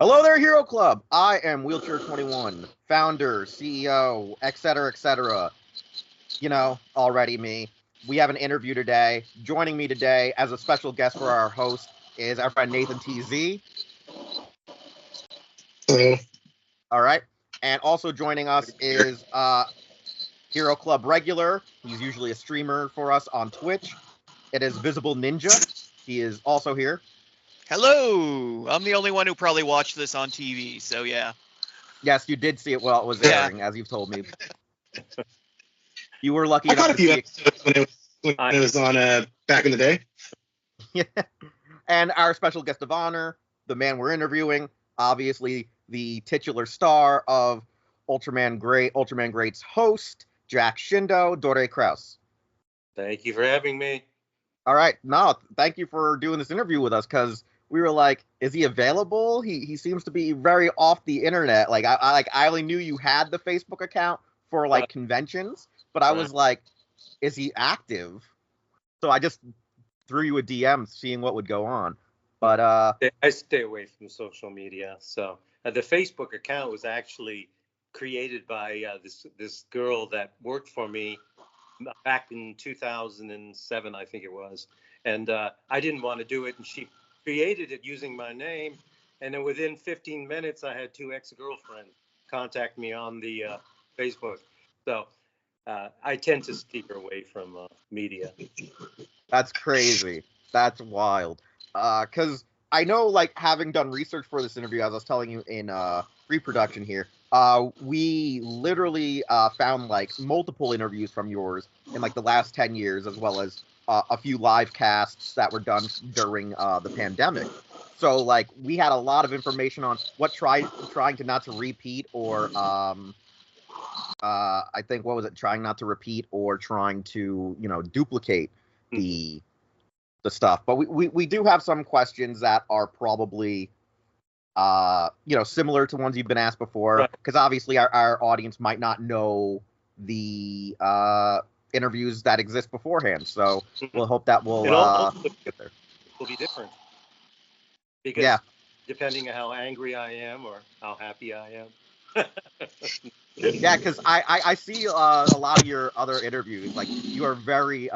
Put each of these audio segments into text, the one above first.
Hello there, Hero Club. I am Wheelchair 21, founder, CEO, etc., etc. You know, already me. We have an interview today. Joining me today as a special guest for our host is our friend Nathan TZ. Hello. All right. And also joining us is Hero Club regular. He's usually a streamer for us on Twitch. It is Visible Ninja. He is also here. Hello! I'm the only one who probably watched this on TV, so yeah. Yes, you did see it while it was airing, as you've told me. You were lucky I enough caught a to few see it. episodes when it was on back in the day. Yeah. And our special guest of honor, the man we're interviewing, obviously the titular star of Ultraman Great's host, Jack Shindo, Dore Kraus. Thank you for having me. All right, no, thank you for doing this interview with us, because we were like, is he available? He seems to be very off the internet. Like I only knew you had the Facebook account for like conventions, but I was like, is he active? So I just threw you a DM seeing what would go on. But I stay away from social media. So the Facebook account was actually created by this girl that worked for me back in 2007, I think it was. And I didn't want to do it, and she created it using my name. And then within 15 minutes, I had two ex-girlfriends contact me on the Facebook. So I tend to steer away from media. That's crazy. That's wild. Because I know, like, having done research for this interview, as I was telling you in pre-production here, we literally found like multiple interviews from yours in like the last 10 years, as well as a few live casts that were done during the pandemic. So like we had a lot of information on what trying to not to repeat, or I think, what was it, trying not to repeat or trying to, you know, duplicate the stuff. But we do have some questions that are probably you know, similar to ones you've been asked before, because obviously our audience might not know the interviews that exist beforehand. So we'll hope that will get there. Will be different. Because depending on how angry I am or how happy I am. Yeah, because I see a lot of your other interviews. Like, you are very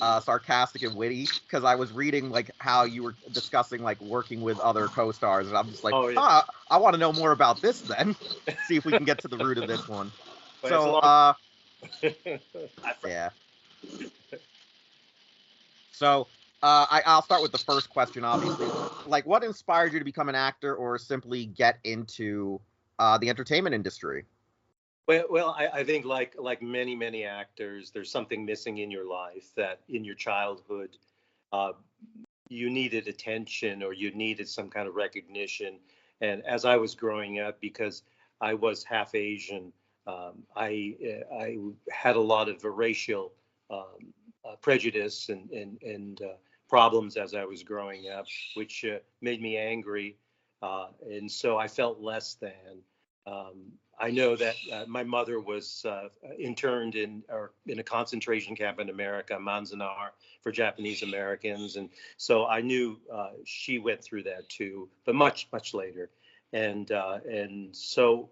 sarcastic and witty, because I was reading like how you were discussing like working with other co-stars, and I'm just like, I want to know more about this then. See if we can get to the root of this one. So yeah. So I'll start with the first question, obviously. Like, what inspired you to become an actor or simply get into the entertainment industry? Well, I think like many actors, there's something missing in your life, that in your childhood you needed attention, or you needed some kind of recognition. And as I was growing up, because I was half Asian, I had a lot of racial prejudice and problems as I was growing up, which made me angry, and so I felt less than. I know that my mother was interned in a concentration camp in America, Manzanar, for Japanese Americans, and so I knew she went through that too, but much later, and so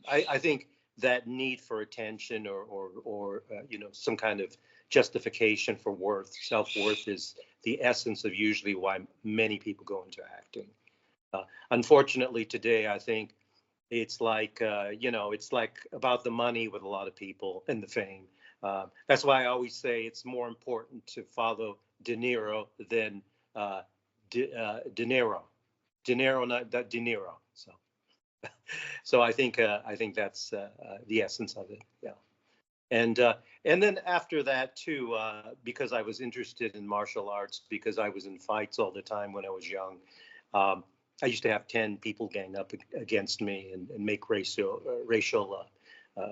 I think that need for attention, or you know, some kind of justification for worth, self-worth, is the essence of usually why many people go into acting. Unfortunately, today I think it's like, you know, it's like about the money with a lot of people, and the fame. That's why I always say it's more important to follow De Niro than De Niro. De Niro, not De Niro. So I think that's the essence of it. Yeah. And then after that too, because I was interested in martial arts, because I was in fights all the time when I was young. I used to have 10 people gang up against me and make racial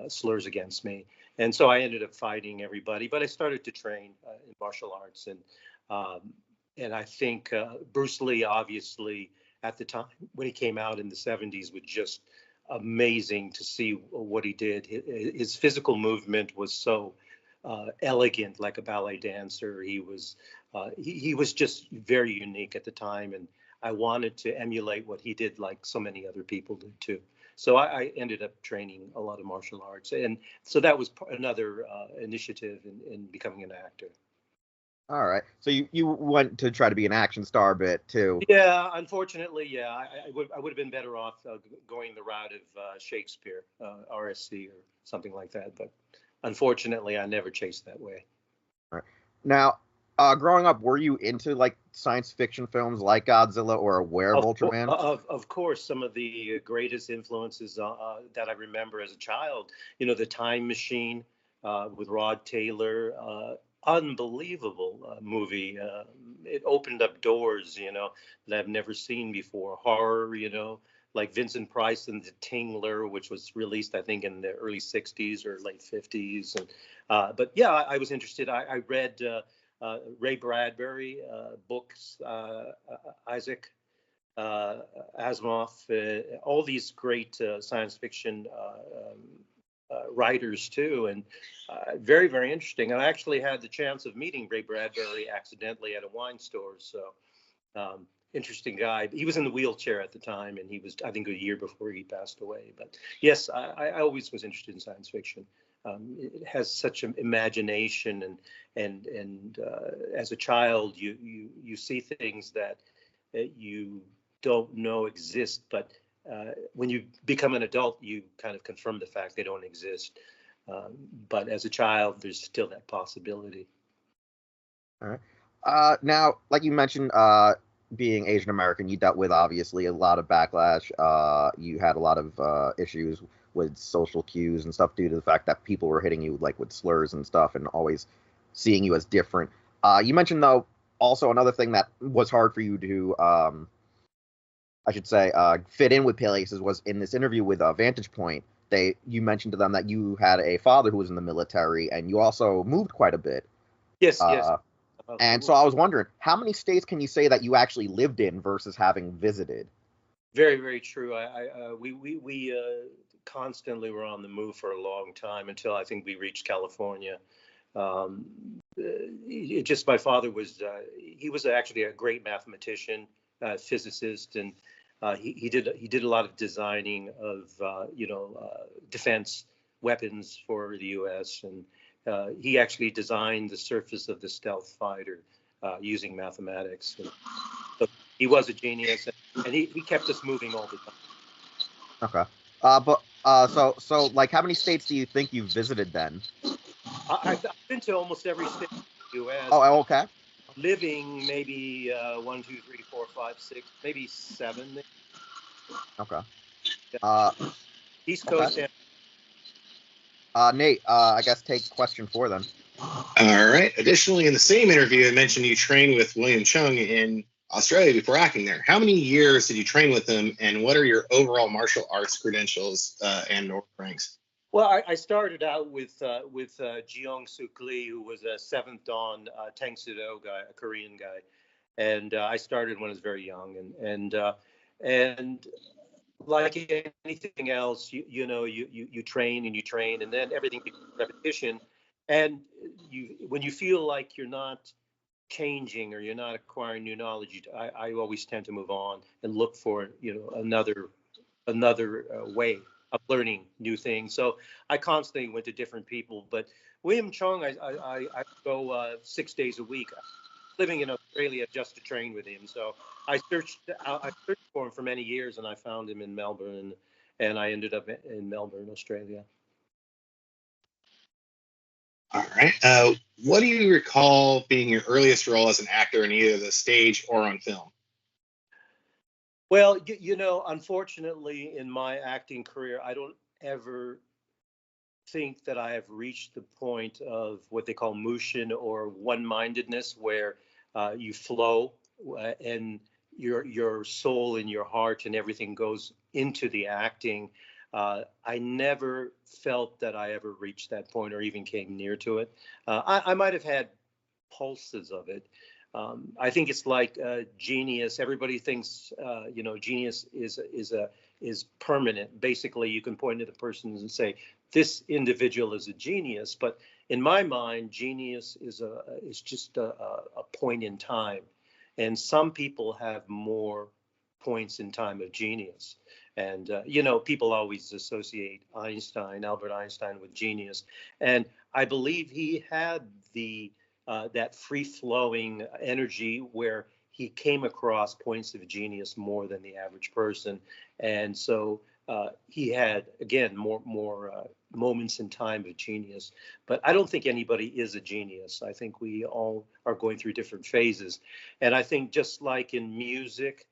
slurs against me. And so I ended up fighting everybody, but I started to train in martial arts. And I think Bruce Lee, obviously, at the time when he came out in the 70s, was just amazing to see what he did. His physical movement was so elegant, like a ballet dancer. He was just very unique at the time. And I wanted to emulate what he did, like so many other people did too. So I ended up training a lot of martial arts, and so that was another initiative in becoming an actor. All right. So you went to try to be an action star bit too. Yeah, unfortunately, yeah, I would have been better off going the route of Shakespeare, RSC or something like that. But unfortunately, I never chased that way. All right. Now, growing up, were you into like science fiction films like Godzilla or aware of Ultraman? Of course, some of the greatest influences that I remember as a child, The Time Machine with Rod Taylor, unbelievable movie. It opened up doors, that I've never seen before. Horror, like Vincent Price and The Tingler, which was released, I think, in the early 60s or late 50s. And but yeah, I was interested. I read Ray Bradbury books, Isaac Asimov, all these great science fiction writers too, and very, very interesting. And I actually had the chance of meeting Ray Bradbury accidentally at a wine store. So interesting guy. He was in the wheelchair at the time, and he was, I think, a year before he passed away. But yes, I always was interested in science fiction. It has such an imagination, and as a child, you see things that you don't know exist, but when you become an adult, you kind of confirm the fact they don't exist. But as a child, there's still that possibility. All right. Now, like you mentioned, being Asian American, you dealt with obviously a lot of backlash. You had a lot of issues with social cues and stuff due to the fact that people were hitting you like with slurs and stuff and always seeing you as different. You mentioned though also another thing that was hard for you to I should say fit in with places was in this interview with Vantage Point. You mentioned to them that you had a father who was in the military and you also moved quite a bit. Yes, yes. And so I was wondering, how many states can you say that you actually lived in versus having visited? Very, very true. We constantly were on the move for a long time until I think we reached California. My father was he was actually a great mathematician, physicist, and he did a lot of designing of defense weapons for the U.S. and he actually designed the surface of the stealth fighter using mathematics. And so he was a genius, and he kept us moving all the time. Okay. So like, how many states do you think you've visited then? I've been to almost every state in the U.S. Oh, okay. Living maybe 1, 2, 3, 4, 5, 6, maybe 7. Okay. East Coast. Okay. Nate, I guess take question 4 then. All right. Additionally, in the same interview, I mentioned you trained with William Chung in Australia before acting there. How many years did you train with him, and what are your overall martial arts credentials and ranks? Well, I started out with Jeong Suk Lee, who was a 7th Dan Tang Soo Do guy, a Korean guy, and I started when I was very young, and like anything else, you train and you train, and then everything becomes repetition, and when you feel like you're not changing or you're not acquiring new knowledge, I always tend to move on and look for another way of learning new things. So I constantly went to different people, but William Chung, I go 6 days a week, living in Australia just to train with him. So I searched for him for many years, and I found him in Melbourne, and I ended up in Melbourne, Australia. All right. What do you recall being your earliest role as an actor in either the stage or on film? Well, unfortunately, in my acting career, I don't ever think that I have reached the point of what they call mushin or one-mindedness, where you flow and your soul and your heart and everything goes into the acting. I never felt that I ever reached that point or even came near to it. I might have had pulses of it. I think it's like genius. Everybody thinks, genius is permanent. Basically, you can point to the person and say, this individual is a genius. But in my mind, genius is just a point in time. And some people have more points in time of genius. And, people always associate Albert Einstein with genius. And I believe he had that free-flowing energy where he came across points of genius more than the average person. And so he had, again, more moments in time of genius. But I don't think anybody is a genius. I think we all are going through different phases. And I think just like in music,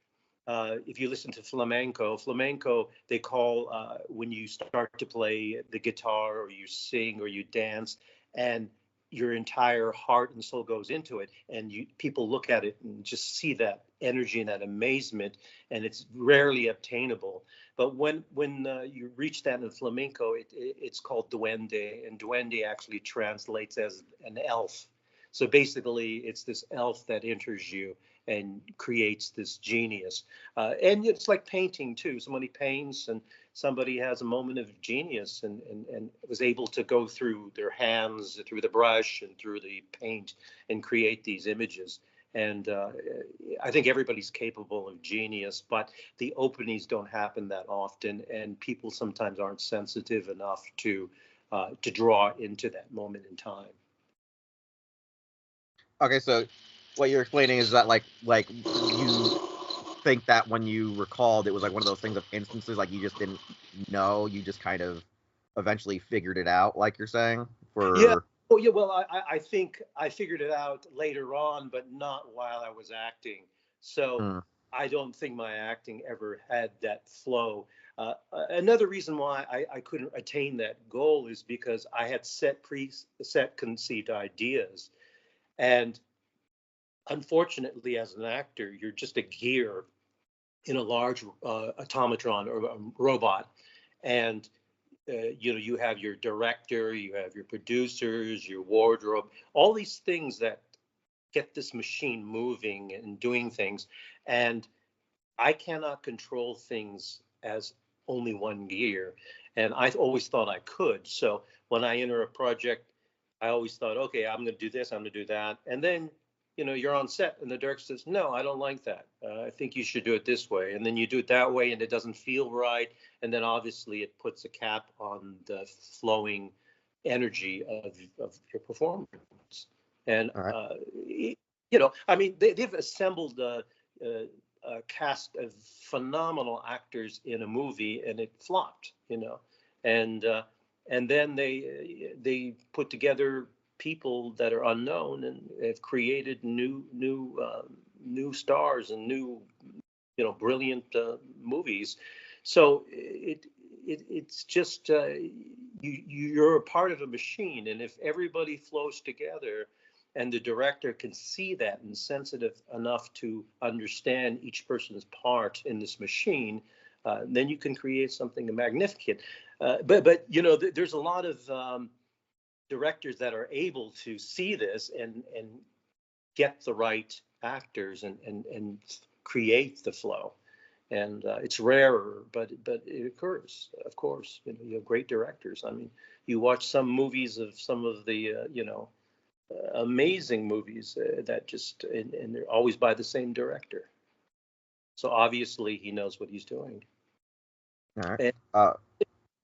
if you listen to flamenco, they call when you start to play the guitar or you sing or you dance, and your entire heart and soul goes into it, and people look at it and just see that energy and that amazement, and it's rarely obtainable. But when you reach that in flamenco, it's called duende, and duende actually translates as an elf. So basically, it's this elf that enters you and creates this genius. And it's like painting too. Somebody paints and somebody has a moment of genius and was able to go through their hands, through the brush and through the paint and create these images. And I think everybody's capable of genius, but the openings don't happen that often, and people sometimes aren't sensitive enough to draw into that moment in time. Okay, so what you're explaining is that like you think that when you recalled, it was like one of those things of instances, like you just didn't know, you just kind of eventually figured it out, like you're saying? Yeah. Oh, yeah. Well, I think I figured it out later on, but not while I was acting. So I don't think my acting ever had that flow. Another reason why I couldn't attain that goal is because I had set conceived ideas. And unfortunately, as an actor, you're just a gear in a large automatron or a robot. And you have your director, you have your producers, your wardrobe, all these things that get this machine moving and doing things. And I cannot control things as only one gear. And I always thought I could. So when I enter a project, I always thought, okay, I'm going to do this, I'm going to do that. And then, you're on set and the director says, no, I don't like that. I think you should do it this way. And then you do it that way and it doesn't feel right. And then obviously it puts a cap on the flowing energy of your performance. And, I mean, they've assembled a cast of phenomenal actors in a movie and it flopped, and then they put together people that are unknown and have created new stars and new brilliant movies. So it's just you're a part of a machine, and if everybody flows together and the director can see that and sensitive enough to understand each person's part in this machine, then you can create something magnificent. But there's a lot of directors that are able to see this and get the right actors and create the flow. And it's rarer, but it occurs, of course. You have great directors. I mean, you watch some movies of some of the amazing movies that just and they're always by the same director. So obviously he knows what he's doing. All right. And,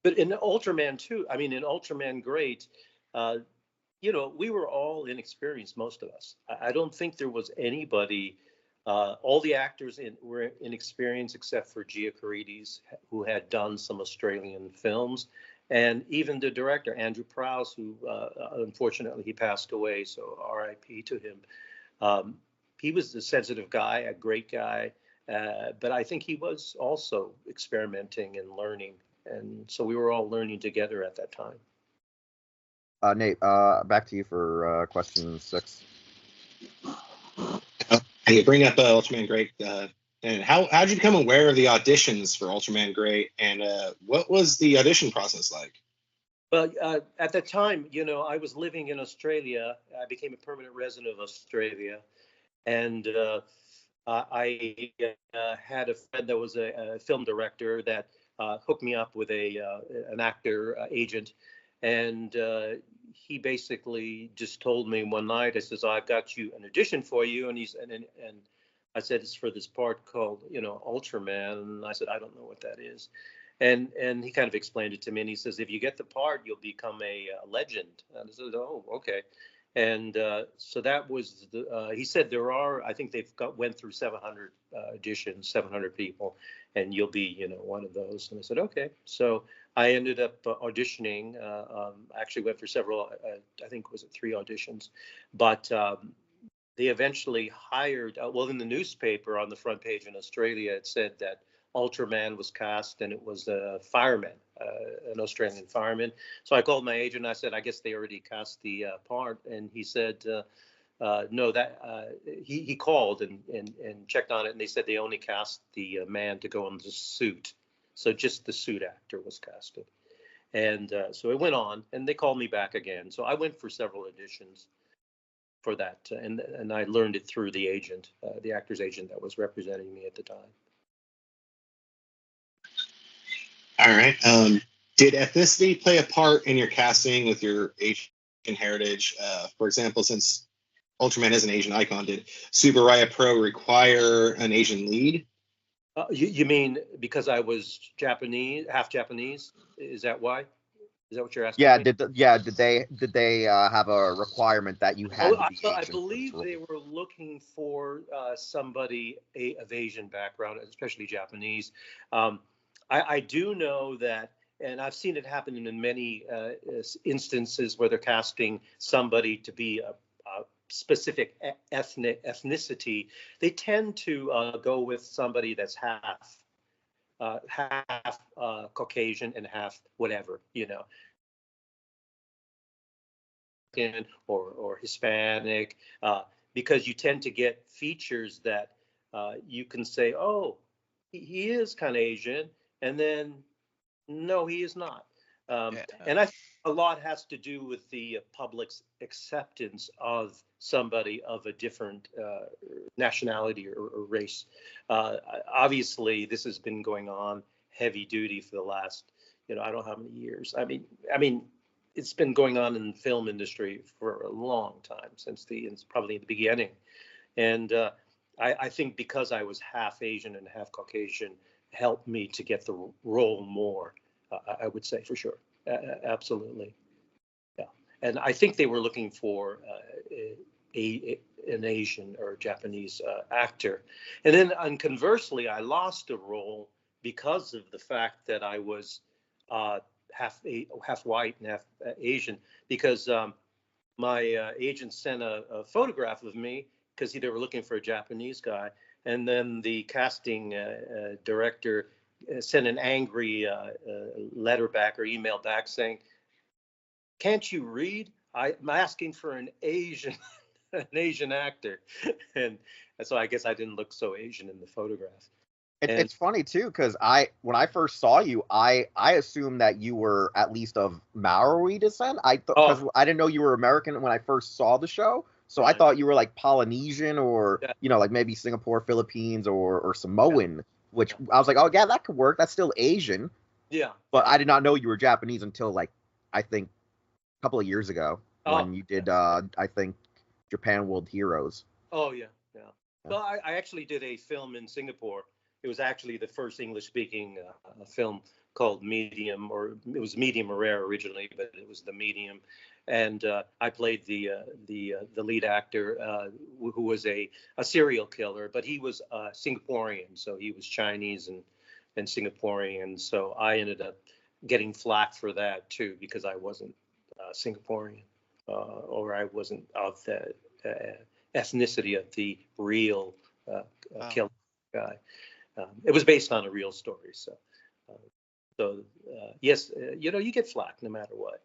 but in Ultraman too, I mean, in Ultraman Great, we were all inexperienced, most of us. I don't think there was anybody, all the actors were inexperienced except for Gia Carides, who had done some Australian films. And even the director, Andrew Prowse, who unfortunately he passed away, so RIP to him. He was a sensitive guy, a great guy, but I think he was also experimenting and learning. And so we were all learning together at that time. Nate, back to you for question 6. You bring up Ultraman Great, and how did you become aware of the auditions for Ultraman Great, and what was the audition process like? Well, at that time, I was living in Australia. I became a permanent resident of Australia, and I had a friend that was a film director that hooked me up with an actor agent, and he basically just told me one night, I says, I've got you an audition for you, and I said, it's for this part called, Ultraman. And I said, I don't know what that is. And he kind of explained it to me. And he says, if you get the part, you'll become a legend. And I said, oh, okay. And so that was he said I think they've went through 700 editions, 700 people, and you'll be, one of those. And I said, okay. So I ended up auditioning. Actually went for several, I think was it 3 auditions, but they eventually hired. In the newspaper on the front page in Australia, it said that Ultraman was cast, and it was a fireman, an Australian fireman. So I called my agent. I said, I guess they already cast the part, and he said, no. That he called and checked on it, and they said they only cast the man to go in the suit. So just the suit actor was casted, and so it went on, and they called me back again. So I went for several auditions for that, and I learned it through the agent, the actor's agent that was representing me at the time. All right. Did ethnicity play a part in your casting with your Asian heritage? For example, since Ultraman is an Asian icon, did Tsuburaya Pro require an Asian lead? You mean because I was Japanese, half Japanese? Is that why? Is that what you're asking? Yeah. Me? Did they have a requirement that you had to be Asian? I believe they were looking for somebody of Asian background, especially Japanese. I do know that, and I've seen it happen in many instances where they're casting somebody to be a specific ethnicity. They tend to go with somebody that's half Caucasian and half whatever, or Hispanic, because you tend to get features that you can say, oh, he is kind of Asian, and then no, he is not. And I think a lot has to do with the public's acceptance of somebody of a different nationality or race. Obviously, this has been going on heavy duty for the last, I don't know how many years. I mean, it's been going on in the film industry for a long time, since probably the beginning. And I think because I was half Asian and half Caucasian helped me to get the role more, I would say, for sure. Absolutely. Yeah. And I think they were looking for an Asian or Japanese actor. And then, conversely, I lost a role because of the fact that I was half white and half Asian, because my agent sent a photograph of me because they were looking for a Japanese guy. And then the casting director sent an angry letter back or email back saying, can't you read? I'm asking for an Asian actor. And so I guess I didn't look so Asian in the photograph. It's funny too, because when I first saw you, I assumed that you were at least of Maori descent. Because I didn't know you were American when I first saw the show. So I thought you were like Polynesian or, like maybe Singapore, Philippines or Samoan, which I was like, oh, yeah, that could work. That's still Asian. Yeah. But I did not know you were Japanese until like, I think a couple of years ago when you did, I think, Japan World Heroes. Oh, yeah. Well, I actually did a film in Singapore. It was actually the first English-speaking film called Medium, or it was Medium or Rare originally, but it was the Medium. And I played the lead actor who was a serial killer, but he was Singaporean, so he was Chinese and Singaporean. So I ended up getting flack for that too, because I wasn't Singaporean or I wasn't of the ethnicity of the real killer guy. It was based on a real story, so yes, you get flack no matter what,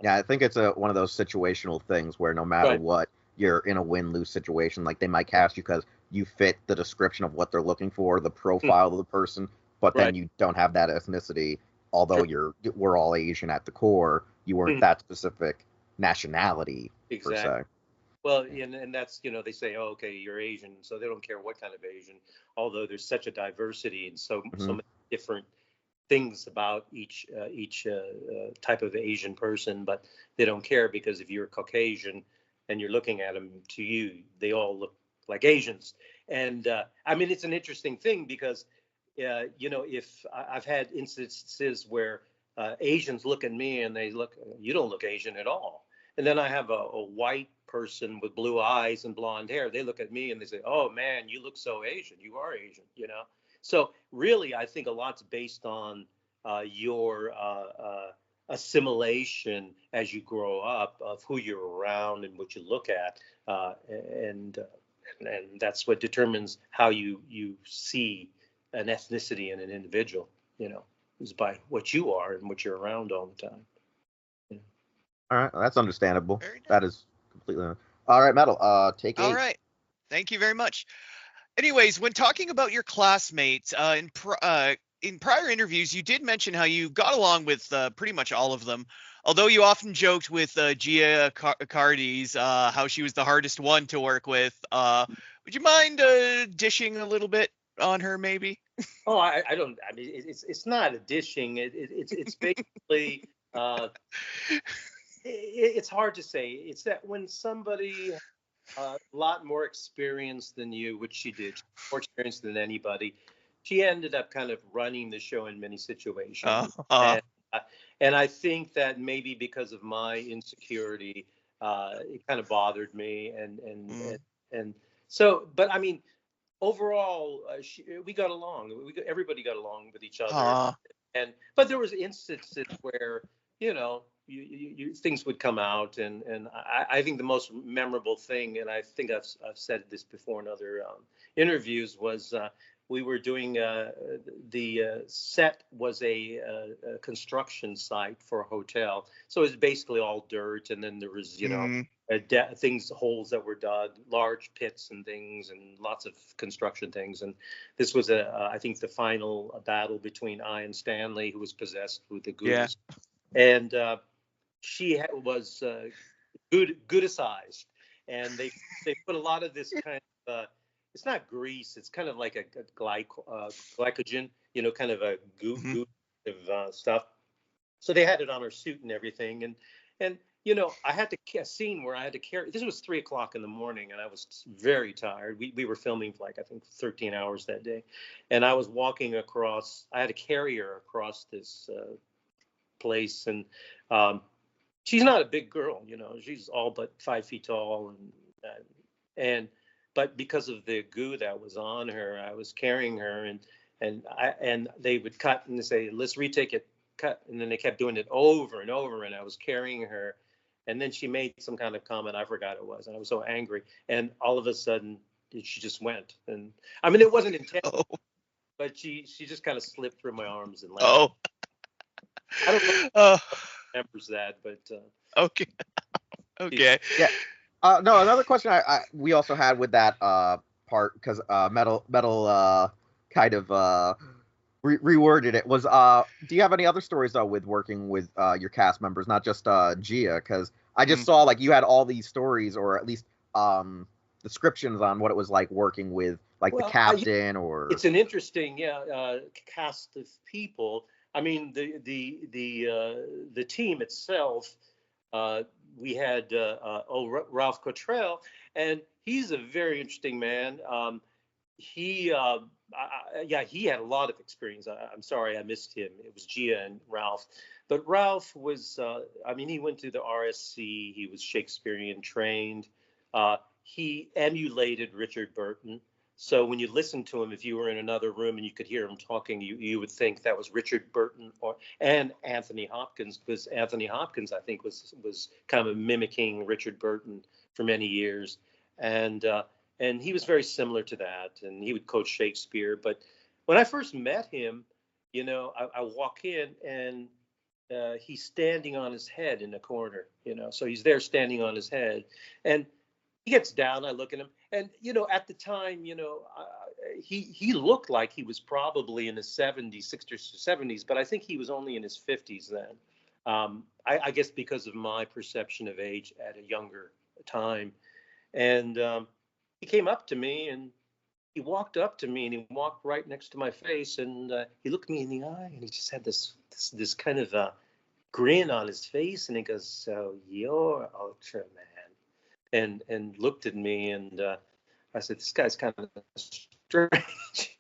Yeah, I think it's one of those situational things where no matter what, you're in a win-lose situation. Like they might cast you because you fit the description of what they're looking for, the profile of the person, but then you don't have that ethnicity. Although we're all Asian at the core, you weren't that specific nationality per se. Well, and that's, they say, oh, okay, you're Asian, so they don't care what kind of Asian, although there's such a diversity and so many different things about each type of Asian person, but they don't care because if you're Caucasian and you're looking at them, to you, they all look like Asians. And I mean, it's an interesting thing because, if I've had instances where Asians look at me and you don't look Asian at all. And then I have a white person with blue eyes and blonde hair. They look at me and they say, "Oh man, you look so Asian. You are Asian," So really, I think a lot's based on your assimilation as you grow up of who you're around and what you look at, and that's what determines how you see an ethnicity in an individual. Is by what you are and what you're around all the time. All right, that's understandable. Very nice. That is completely. All right, Metal. Take 8. All right. Thank you very much. Anyways, when talking about your classmates in prior interviews, you did mention how you got along with pretty much all of them. Although you often joked with Gia Cardis, how she was the hardest one to work with. Would you mind dishing a little bit on her, maybe? Oh, I don't. I mean, it's not a dishing. It's basically. It's hard to say. It's that when somebody a lot more experience than you, which she did, more experience than anybody, she ended up kind of running the show in many situations. And I think that maybe because of my insecurity, it kind of bothered me. And so, but I mean, overall, we got along. Everybody got along with each other. But there was instances where, you things would come out, and I think the most memorable thing, and I think I've said this before in other interviews, was we were doing the set was a construction site for a hotel, so it was basically all dirt, and then there was holes that were dug, large pits and things, and lots of construction things. And this was I think the final battle between I and Stanley, who was possessed with the Gudis. Yeah. And she was Gudisized, and they put a lot of this kind of it's not grease, it's kind of like a glycogen, kind of a goo of stuff. So they had it on her suit and everything, and I had a scene where I had to carry. This was 3:00 in the morning, and I was very tired. We were filming for, like, I think 13 hours that day, and I was walking across. I had to carry her across this place, and she's not a big girl, she's all but 5 feet tall, but because of the goo that was on her, I was carrying her, and they would cut and say, "Let's retake it, cut," and then they kept doing it over and over, and I was carrying her, and then she made some kind of comment, I forgot it was, and I was so angry, and all of a sudden she just went, and I mean, it wasn't intentional, but she just kind of slipped through my arms and left. I don't know if remembers that, but okay. Yeah. No, another question we also had with that part, because Metal kind of reworded it, was do you have any other stories though with working with your cast members, not just Gia? Because I just saw, like, you had all these stories, or at least descriptions on what it was like working with, like, the captain, or it's an interesting cast of people. I mean, the team itself, we had Ralph Cottrell, and he's a very interesting man. He had a lot of experience. I'm sorry I missed him. It was Gia and Ralph. But Ralph was, he went to the RSC. He was Shakespearean trained. He emulated Richard Burton. So when you listen to him, if you were in another room and you could hear him talking, you would think that was Richard Burton and Anthony Hopkins, because Anthony Hopkins, I think, was kind of mimicking Richard Burton for many years, and he was very similar to that, and he would coach Shakespeare. But when I first met him, I walk in and he's standing on his head in the corner, so he's there standing on his head, and he gets down. I look at him, and at the time, he looked like he was probably in his 60s or 70s, but I think he was only in his 50s then. I guess because of my perception of age at a younger time. And he came up to me, and he walked up to me, and he walked right next to my face, and he looked me in the eye, and he just had this kind of grin on his face, and he goes, "So you're Ultraman?" And looked at me, and I said, this guy's kind of strange.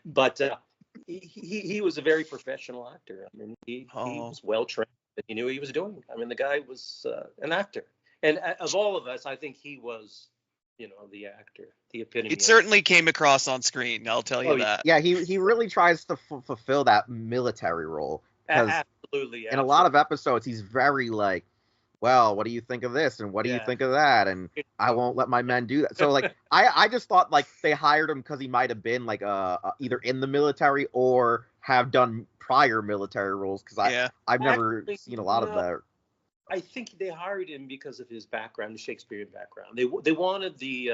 But he was a very professional actor. I mean, he was well trained. He knew what he was doing. I mean, the guy was an actor. And of all of us, I think he was, the actor, the epitome. It certainly came across on screen. I'll tell you that. Yeah, he really tries to fulfill that military role. Absolutely. In a lot of episodes, he's very like, well, what do you think of this? And what do you think of that? And I won't let my men do that. So like, I just thought like they hired him because he might have been like either in the military or have done prior military roles. Because I've never seen a lot of that. I think they hired him because of his background, the Shakespearean background. They wanted the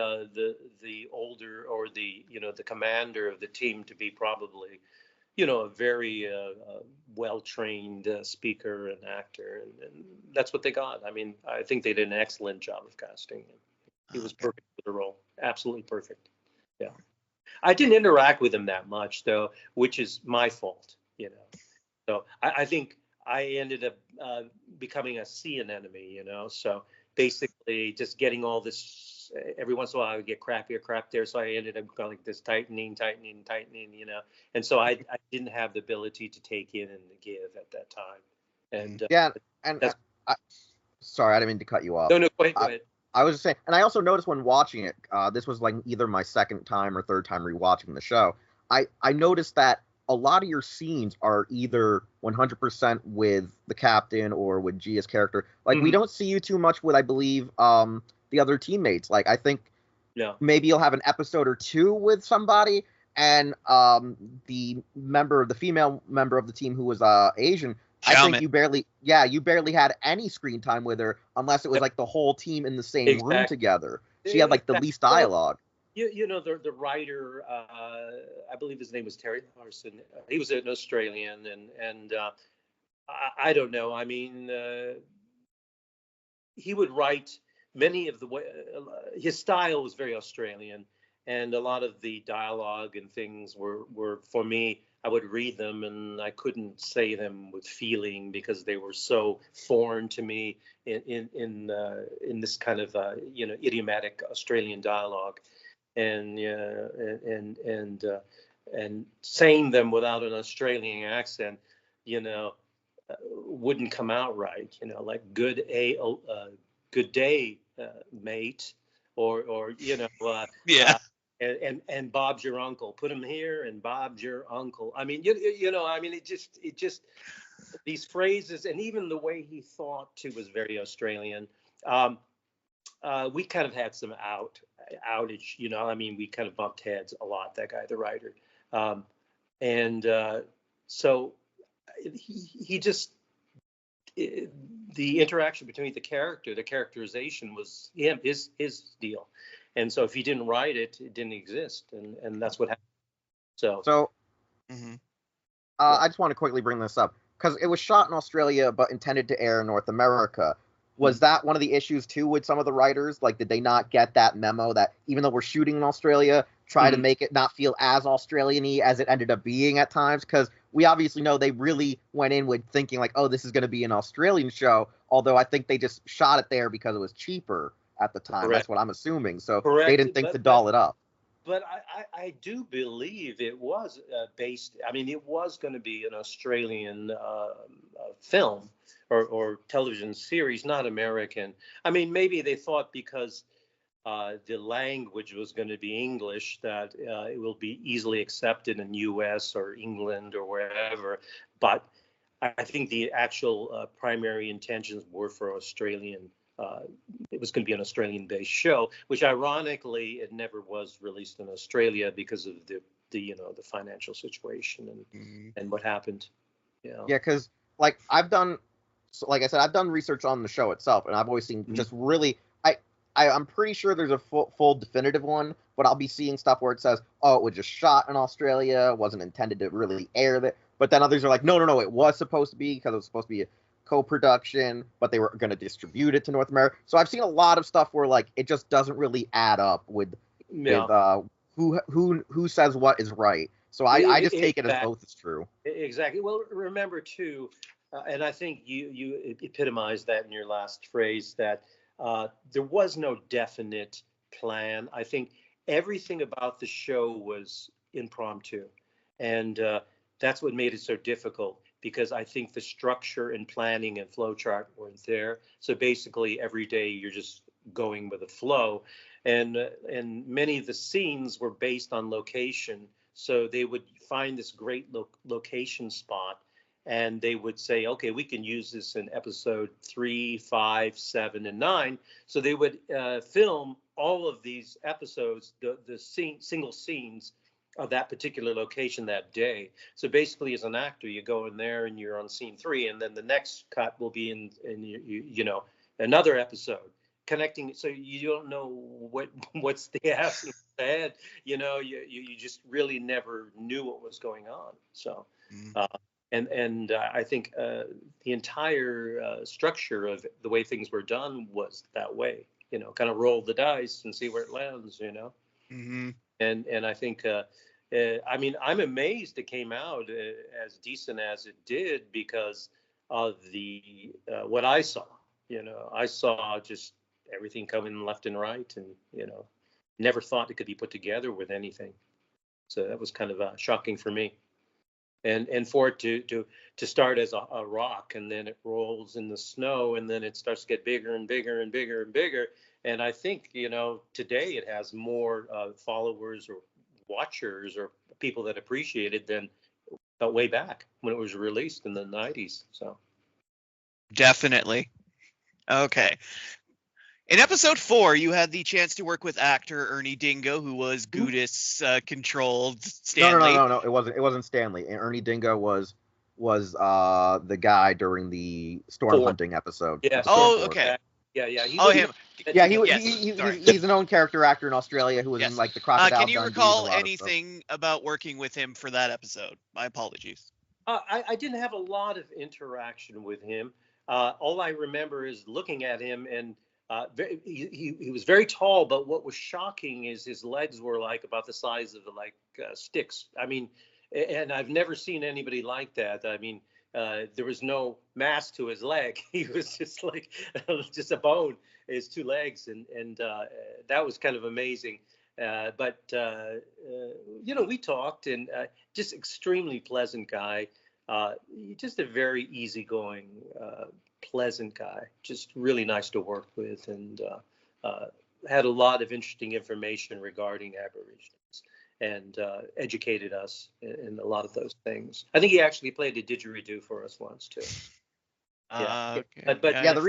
older, or the commander of the team to be probably, a very well-trained speaker and actor, and that's what they got. I mean, I think they did an excellent job of casting him. He was perfect for the role, absolutely perfect. Yeah, I didn't interact with him that much though, which is my fault. So I think I ended up becoming a sea anemone, so basically just getting all this, every once in a while I would get crap here, crap there, so I ended up going like this tightening, and so I didn't have the ability to take in and give at that time. And sorry, I didn't mean to cut you off. No, go ahead. I was just saying, and I also noticed when watching it, this was like either my second time or third time rewatching the show, I noticed that a lot of your scenes are either 100% with the captain or with Gia's character. Like, we don't see you too much with, I believe, the other teammates. Like, I think maybe you'll have an episode or two with somebody, and the female member of the team who was Asian, I think you barely had any screen time with her, unless it was like the whole team in the same room together. She had like the least dialogue. The writer, I believe his name was Terry Larson. He was an Australian, and I don't know. I mean, he would write many of his style was very Australian, and a lot of the dialogue and things were for me. I would read them and I couldn't say them with feeling because they were so foreign to me in this kind of idiomatic Australian dialogue. And saying them without an Australian accent, wouldn't come out right. Like good day, mate, or and Bob's your uncle. Put him here, and Bob's your uncle. I mean, it just these phrases, and even the way he thought too was very Australian. We kind of had some outage, I mean, we kind of bumped heads a lot, that guy, the writer. So he just, the interaction between the characterization was his deal. And so if he didn't write it, it didn't exist. And that's what happened. So I just want to quickly bring this up because it was shot in Australia, but intended to air in North America. Was that one of the issues too with some of the writers? Like, did they not get that memo that even though we're shooting in Australia, try to make it not feel as Australian-y as it ended up being at times? Because we obviously know they really went in with thinking like, oh, this is going to be an Australian show. Although I think they just shot it there because it was cheaper at the time. Correct. That's what I'm assuming. So they didn't think to doll it up. But I do believe it was based. I mean, it was going to be an Australian film or television series, not American. I mean, maybe they thought because the language was going to be English that it will be easily accepted in U.S. or England or wherever. But I think the actual primary intentions were for Australian. It was going to be an Australian-based show, which ironically it never was released in Australia because of the financial situation and what happened. Yeah, because like I said, I've done research on the show itself, and I've always seen just really. I'm pretty sure there's a full definitive one, but I'll be seeing stuff where it says, oh, it was just shot in Australia, wasn't intended to really air that. But then others are like, no, it was supposed to be because it was supposed to be a co-production, but they were going to distribute it to North America. So I've seen a lot of stuff where like it just doesn't really add up with who says what is right. So I just take it as both is true. Exactly. Well, remember too, and I think you epitomized that in your last phrase, that there was no definite plan. I think everything about the show was impromptu, and that's what made it so difficult, because I think the structure and planning and flow chart weren't there. So basically, every day you're just going with the flow, and many of the scenes were based on location. So they would find this great location spot, and they would say, okay, we can use this in episode 3, 5, 7, and 9. So they would film all of these episodes, the single scenes of that particular location that day. So basically, as an actor, you go in there and you're on scene 3, and then the next cut will be in you know, another episode connecting. So you don't know what's the ahead. You know, you just really never knew what was going on. So. And I think the entire structure of the way things were done was that way, you know, kind of roll the dice and see where it lands, you know. Mm-hmm. And I think, I mean, I'm amazed it came out as decent as it did, because of the what I saw. You know, I saw just everything coming left and right, and you know, never thought it could be put together with anything. So that was kind of shocking for me. And for it to start as a rock, and then it rolls in the snow, and then it starts to get bigger and bigger and bigger and bigger. And I think, you know, today it has more followers or watchers or people that appreciate it than way back when it was released in the 90s. So Definitely. Okay. In episode 4, you had the chance to work with actor Ernie Dingo, who was Gudis controlled Stanley. No. It wasn't Stanley. And Ernie Dingo was the guy during the storm hunting episode. Yeah. Oh, okay. Yeah. Him. Yeah, he's an own character actor in Australia who was in like the Crocodile. Can you Dundee recall anything about working with him for that episode? My apologies. I didn't have a lot of interaction with him. All I remember is looking at him, and he was very tall, but what was shocking is his legs were like about the size of sticks. I mean, and I've never seen anybody like that. I mean, there was no mass to his leg. He was just like just a bone, his 2 legs, and that was kind of amazing. But you know, we talked, and just extremely pleasant guy. Just a very easygoing, pleasant guy. Just really nice to work with, and had a lot of interesting information regarding Aborigines, and educated us in a lot of those things. I think he actually played a didgeridoo for us once too. Okay. But the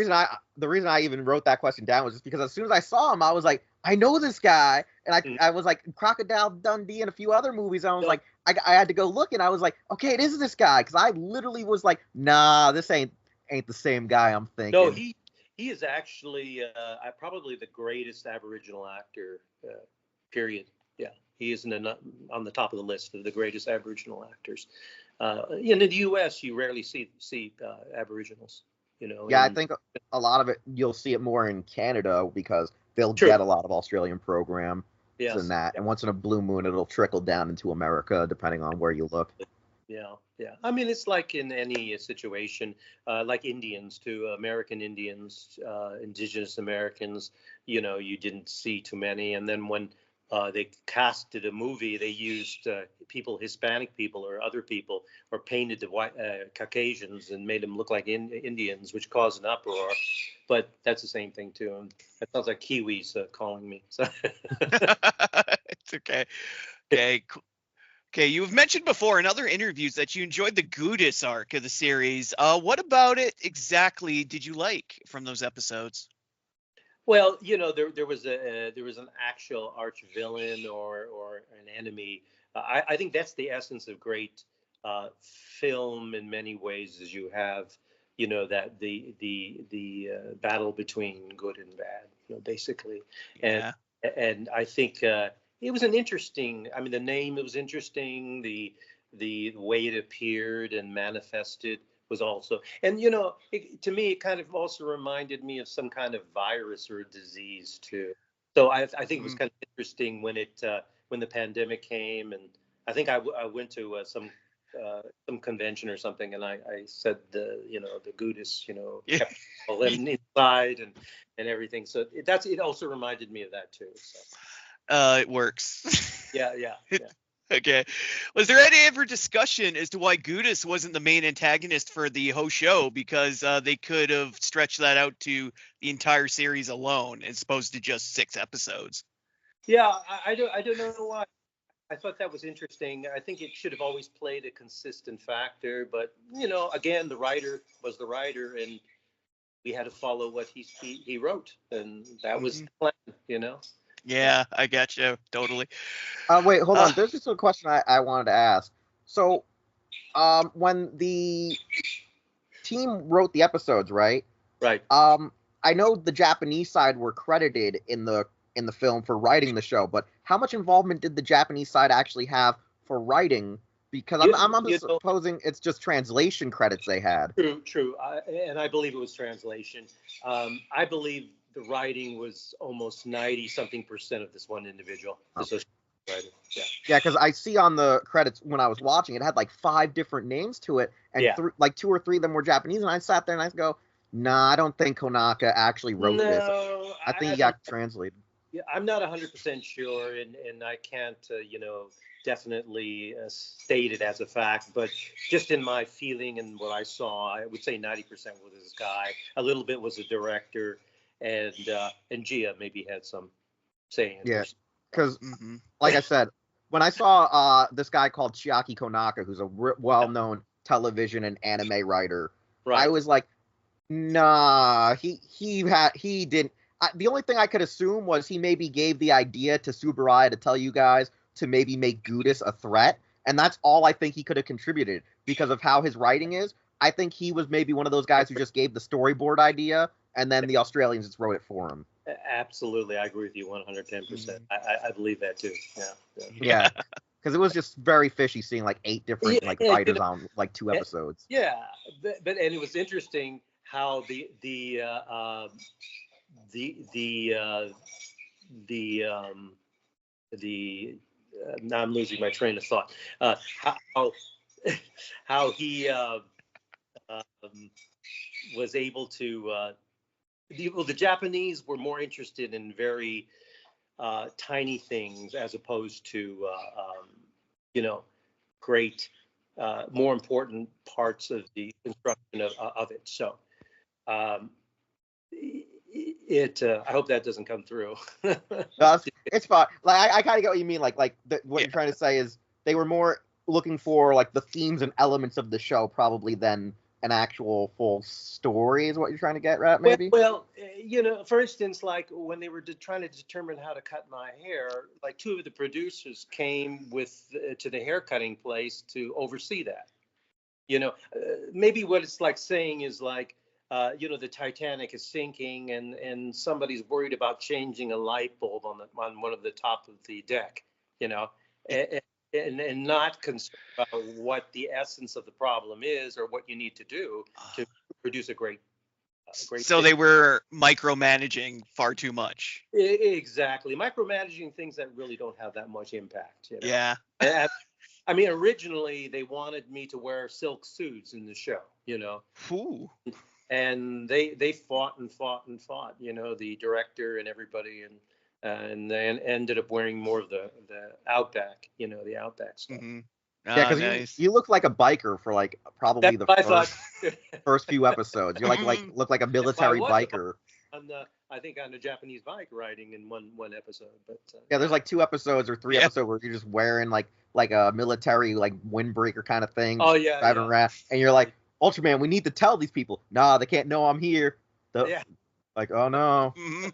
reason I even wrote that question down was just because as soon as I saw him, I was like, I know this guy, and I was like Crocodile Dundee and a few other movies. And I was like, I had to go look, and I was like, okay, it is this guy, because I literally was like, nah, this ain't the same guy I'm thinking. No, he is actually probably the greatest Aboriginal actor. Period. Yeah, he is on the top of the list of the greatest Aboriginal actors. In the U.S., you rarely see Aboriginals. You know. Yeah, I think a lot of it you'll see it more in Canada, because they'll get a lot of Australian programs and that, and once in a blue moon it'll trickle down into America, depending on where you look. Yeah. I mean, it's like in any situation, like Indians too, American Indians, Indigenous Americans. You know, you didn't see too many, and then when they casted a movie, they used Hispanic people or other people, or painted the white Caucasians and made them look like Indians, which caused an uproar. But that's the same thing too. And that sounds like Kiwis calling me. So. It's okay. Okay. Okay, you've mentioned before in other interviews that you enjoyed the Gudis arc of the series. What about it exactly did you like from those episodes? Well, you know, there was an actual arch villain or an enemy. I think that's the essence of great film in many ways, is you have, you know, that the battle between good and bad, you know, basically. Yeah. And I think it was an interesting. I mean, the name, it was interesting. The way it appeared and manifested was also, and you know, to me, it kind of also reminded me of some kind of virus or disease too. So I think it was kind of interesting when the pandemic came, and I think I went to some convention or something, and I said the Gudis, you know, side and everything. So it also reminded me of that too. So. It works. Yeah. Okay. Was there any ever discussion as to why Gudis wasn't the main antagonist for the whole show? Because they could have stretched that out to the entire series alone, as opposed to just 6 episodes. Yeah, I don't know why. I thought that was interesting. I think it should have always played a consistent factor, but again, the writer was the writer, and we had to follow what he wrote, and that was the plan. Yeah, I gotcha. Totally. Wait, hold on. There's just a question I wanted to ask. So, when the team wrote the episodes, right? Right. I know the Japanese side were credited in the film for writing the show, but how much involvement did the Japanese side actually have for writing? Because I'm supposing it's just translation credits they had. True. And I believe it was translation. I believe the writing was almost 90-something% of this one individual. Writer. Yeah, because I see on the credits when I was watching, it had like 5 different names to it, and like 2 or 3 of them were Japanese, and I sat there and I go, nah, I don't think Konaka actually wrote this. I think he got translated. Yeah, I'm not 100% sure, and I can't, definitely state it as a fact, but just in my feeling and what I saw, I would say 90% was this guy. A little bit was the director, and Gia maybe had some say in it. Yeah, because like I said, when I saw this guy called Chiaki Konaka, who's a well-known television and anime writer, I was like, nah, he didn't. The only thing I could assume was he maybe gave the idea to Tsuburaya to tell you guys to maybe make Gudis a threat, and that's all I think he could have contributed because of how his writing is. I think he was maybe one of those guys who just gave the storyboard idea, and then the Australians just wrote it for him. Absolutely, I agree with you 110%. I believe that too. Yeah. Because it was just very fishy seeing like 8 different writers on like 2 episodes. Yeah, but it was interesting how now I'm losing my train of thought. How he was able to. The Japanese were more interested in very tiny things as opposed to great, more important parts of the construction of it. So. I hope that doesn't come through. No, it's fine. Like I kind of get what you mean. What you're trying to say is they were more looking for like the themes and elements of the show probably than an actual full story. Is what you're trying to get at, maybe? Well, for instance, like when they were trying to determine how to cut my hair, like 2 of the producers came to the hair cutting place to oversee that. Maybe what it's like saying is like. The Titanic is sinking, and somebody's worried about changing a light bulb on one of the top of the deck, and not concerned about what the essence of the problem is or what you need to do to produce a great. So they were micromanaging far too much. Exactly, micromanaging things that really don't have that much impact. Yeah. I mean, originally they wanted me to wear silk suits in the show. Ooh. And they fought, the director and everybody, and then ended up wearing more of the outback, the outback stuff. Mm-hmm. Yeah, because you look like a biker for like probably first few episodes. You look like a military biker. I think on the Japanese bike riding in one episode, but yeah, there's like 2 episodes or 3 episodes where you're just wearing like a military like windbreaker kind of thing. Oh yeah, driving around, and you're like. Ultraman, we need to tell these people. Nah, they can't know I'm here. Like, oh no. Mm-hmm.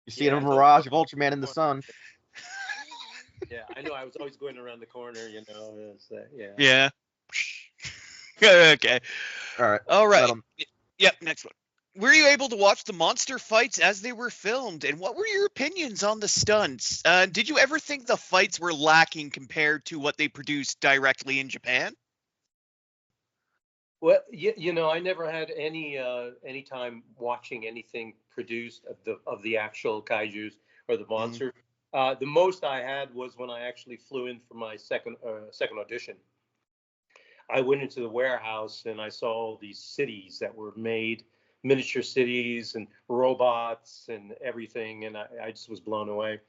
You see a mirage of Ultraman in the sun. Yeah, I know. I was always going around the corner, Yeah. Okay. All right. Yep, next one. Were you able to watch the monster fights as they were filmed, and what were your opinions on the stunts? Did you ever think the fights were lacking compared to what they produced directly in Japan? Well, I never had any time watching anything produced of the actual kaijus or the monsters. The most I had was when I actually flew in for my second audition. I went into the warehouse and I saw all these cities that were made miniature cities and robots and everything, and I just was blown away.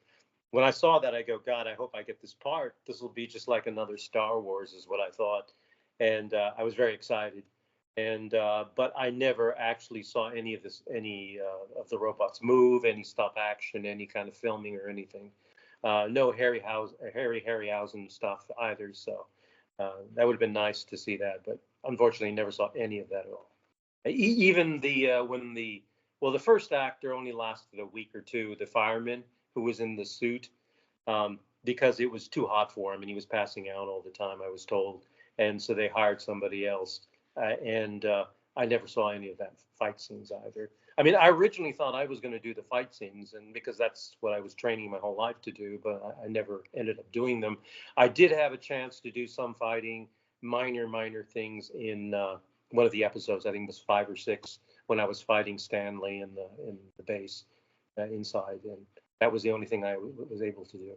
When I saw that, I go, God, I hope I get this part. This will be just like another Star Wars, is what I thought, and I was very excited. And but I never actually saw any of of the robots move, any stop action, any kind of filming or anything. No Harryhausen stuff either. So that would have been nice to see that, but unfortunately, never saw any of that at all. Even the first actor only lasted a week or two. The fireman who was in the suit, because it was too hot for him and he was passing out all the time, I was told, and so they hired somebody else. And I never saw any of that fight scenes either. I mean, I originally thought I was going to do the fight scenes, and because that's what I was training my whole life to do, but I never ended up doing them. I did have a chance to do some fighting, minor things in one of the episodes. I think it was 5 or 6, when I was fighting Stanley in the base inside, and that was the only thing I was able to do.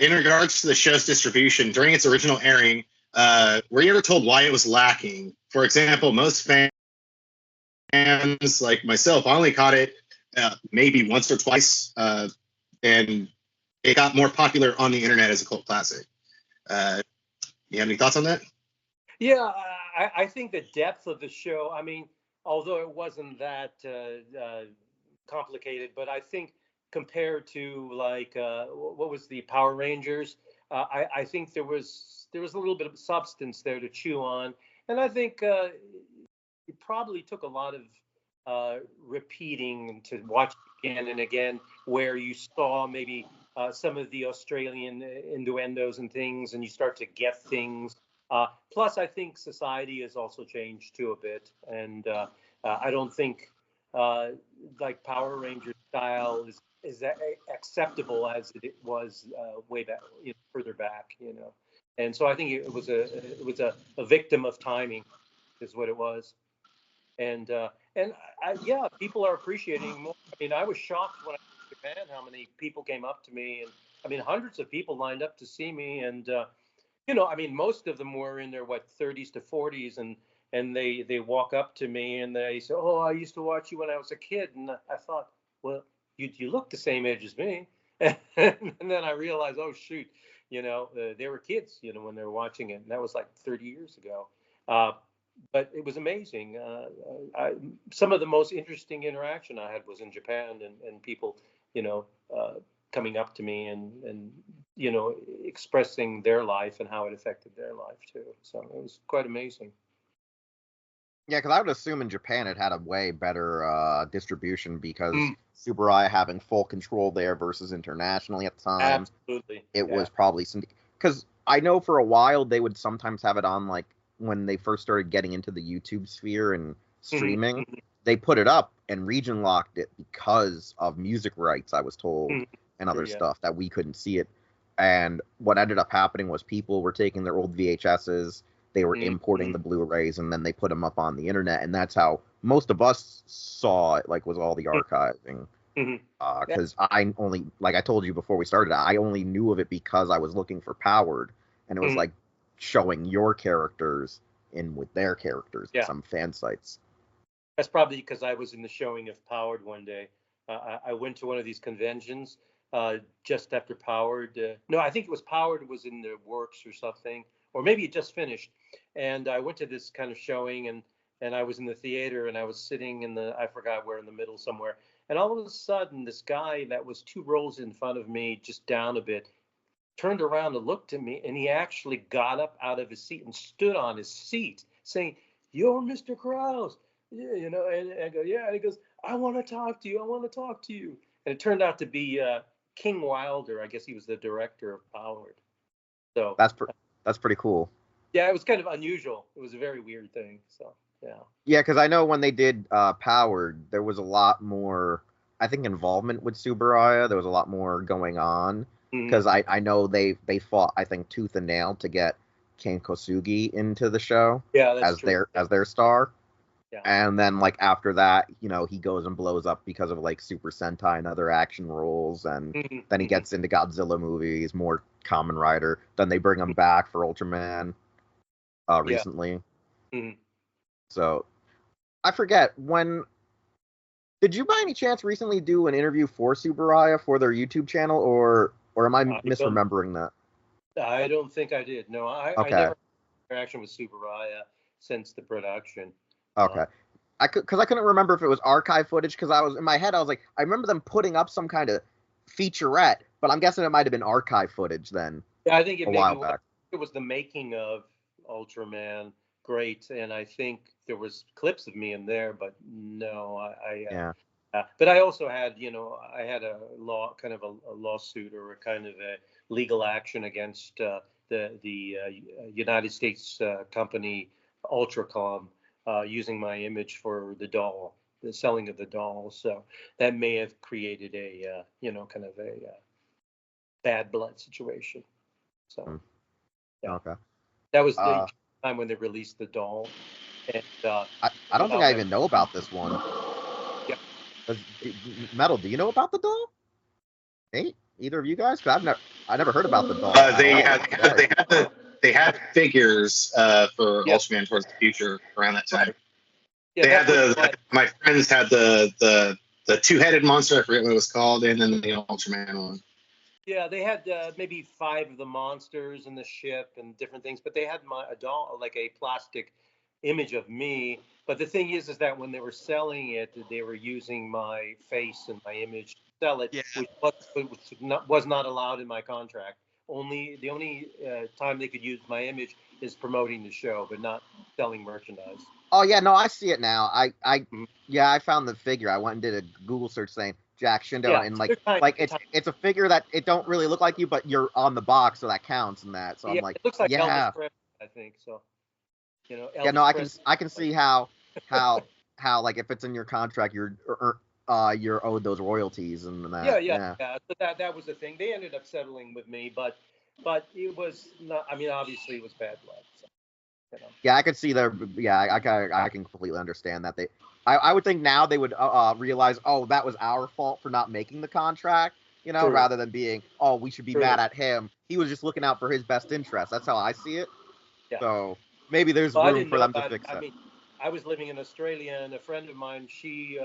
In regards to the show's distribution, during its original airing, were you ever told why it was lacking? For example, most fans like myself, I only caught it maybe once or twice, and it got more popular on the internet as a cult classic. You have any thoughts on that? Yeah, I think the depth of the show, I mean, although it wasn't that complicated, but I think compared to like what was the Power Rangers, I think there was a little bit of substance there to chew on, and I think it probably took a lot of repeating to watch again and again, where you saw maybe some of the Australian innuendos and things, and you start to get things. Plus, I think society has also changed too a bit, and I don't think like Power Ranger style is that acceptable as it was way back, further back, And so I think it was a victim of timing, is what it was. And yeah, people are appreciating more. I mean, I was shocked when I was in Japan how many people came up to me, and I mean, hundreds of people lined up to see me, and I mean, most of them were in their 30s to 40s, and they walk up to me and they say, "Oh, I used to watch you when I was a kid," and I thought, well, you look the same age as me, and then I realized, oh shoot, they were kids, when they were watching it, and that was like 30 years ago. But it was amazing. Some of the most interesting interaction I had was in Japan, and people, coming up to me and expressing their life and how it affected their life too. So it was quite amazing. Yeah, because I would assume in Japan it had a way better distribution, because Tsuburaya having full control there versus internationally at the time. Absolutely. It was probably because I know for a while they would sometimes have it on, like when they first started getting into the YouTube sphere and streaming, they put it up and region locked it because of music rights, I was told, and other stuff that we couldn't see it. And what ended up happening was people were taking their old VHSs, they were importing the Blu-rays, and then they put them up on the internet, and that's how most of us saw it, like, was all the archiving. Because I only, like I told you before we started, I only knew of it because I was looking for Powered, and it was like showing your characters in with their characters in some fan sites. That's probably because I was in the showing of Powered one day. I went to one of these conventions just after Powered. No, I think it was Powered was in the works or something, or maybe it just finished. And I went to this kind of showing, and I was in the theater, and I was sitting I forgot where, in the middle somewhere. And all of a sudden, this guy that was 2 rows in front of me, just down a bit, turned around and looked at me, and he actually got up out of his seat and stood on his seat saying, "You're Mr. Kraus." Yeah, and I go, yeah. And he goes, "I want to talk to you. I want to talk to you." And it turned out to be King Wilder. I guess he was the director of Powered. So that's pretty cool. Yeah, it was kind of unusual. It was a very weird thing. So yeah. Yeah, because I know when they did Powered, there was a lot more, I think, involvement with Tsuburaya. There was a lot more going on. Because I know they fought, I think, tooth and nail to get Ken Kosugi into the show as their star. Yeah. And then, like, after that, he goes and blows up because of, like, Super Sentai and other action roles, and then he gets into Godzilla movies, more Kamen Rider. Then they bring him back for Ultraman recently. So I forget when Did you by any chance recently do an interview for Tsuburaya for their YouTube channel, or am I misremembering that? I don't think I did. No, I Okay. never had interaction with Tsuburaya since the production. Okay. Because I couldn't remember if it was archive footage, because I was in my head, I was like, I remember them putting up some kind of featurette, but I'm guessing it might have been archive footage then. Yeah, I think a while back. It was the making of Ultraman Great, and I think there was clips of me in there, but no, Yeah. But I also had, I had a lawsuit or a kind of a legal action against the United States company Ultracom using my image for the doll, the selling of the doll. So that may have created a, kind of a bad blood situation. So yeah. Okay. That was the time when they released the doll. And I don't think I even know about this one. Yeah. Metal, do you know about the doll? Hey, either of you guys? 'Cause I never heard about the doll. They had figures for Ultraman Towards the Future around that time. Yeah, they had my friends had the two-headed monster, I forget what it was called, and then the Ultraman one. Yeah, they had maybe 5 of the monsters in the ship and different things, but they had a doll, like a plastic image of me. But the thing is that when they were selling it, they were using my face and my image to sell it, which was not allowed in my contract. The only time they could use my image is promoting the show, but not selling merchandise. Oh yeah, no, I see it now. I found the figure. I went and did a Google search saying Jack Shindo, and it's a figure that it don't really look like you, but you're on the box, so that counts in that. So I'm like, it looks like Elvis Presley, I think so. Elvis no, I can see how like if it's in your contract, you're owed those royalties and that. Yeah. So that was the thing. They ended up settling with me, but it was not. I mean, obviously it was bad blood. So, Yeah, I could see their. Yeah, I can completely understand that. I would think now they would realize, oh, that was our fault for not making the contract. True. Rather than being, oh, we should be mad at him. He was just looking out for his best interest. That's how I see it. Yeah. So maybe there's room for them to fix that. I mean, I was living in Australia, and a friend of mine, she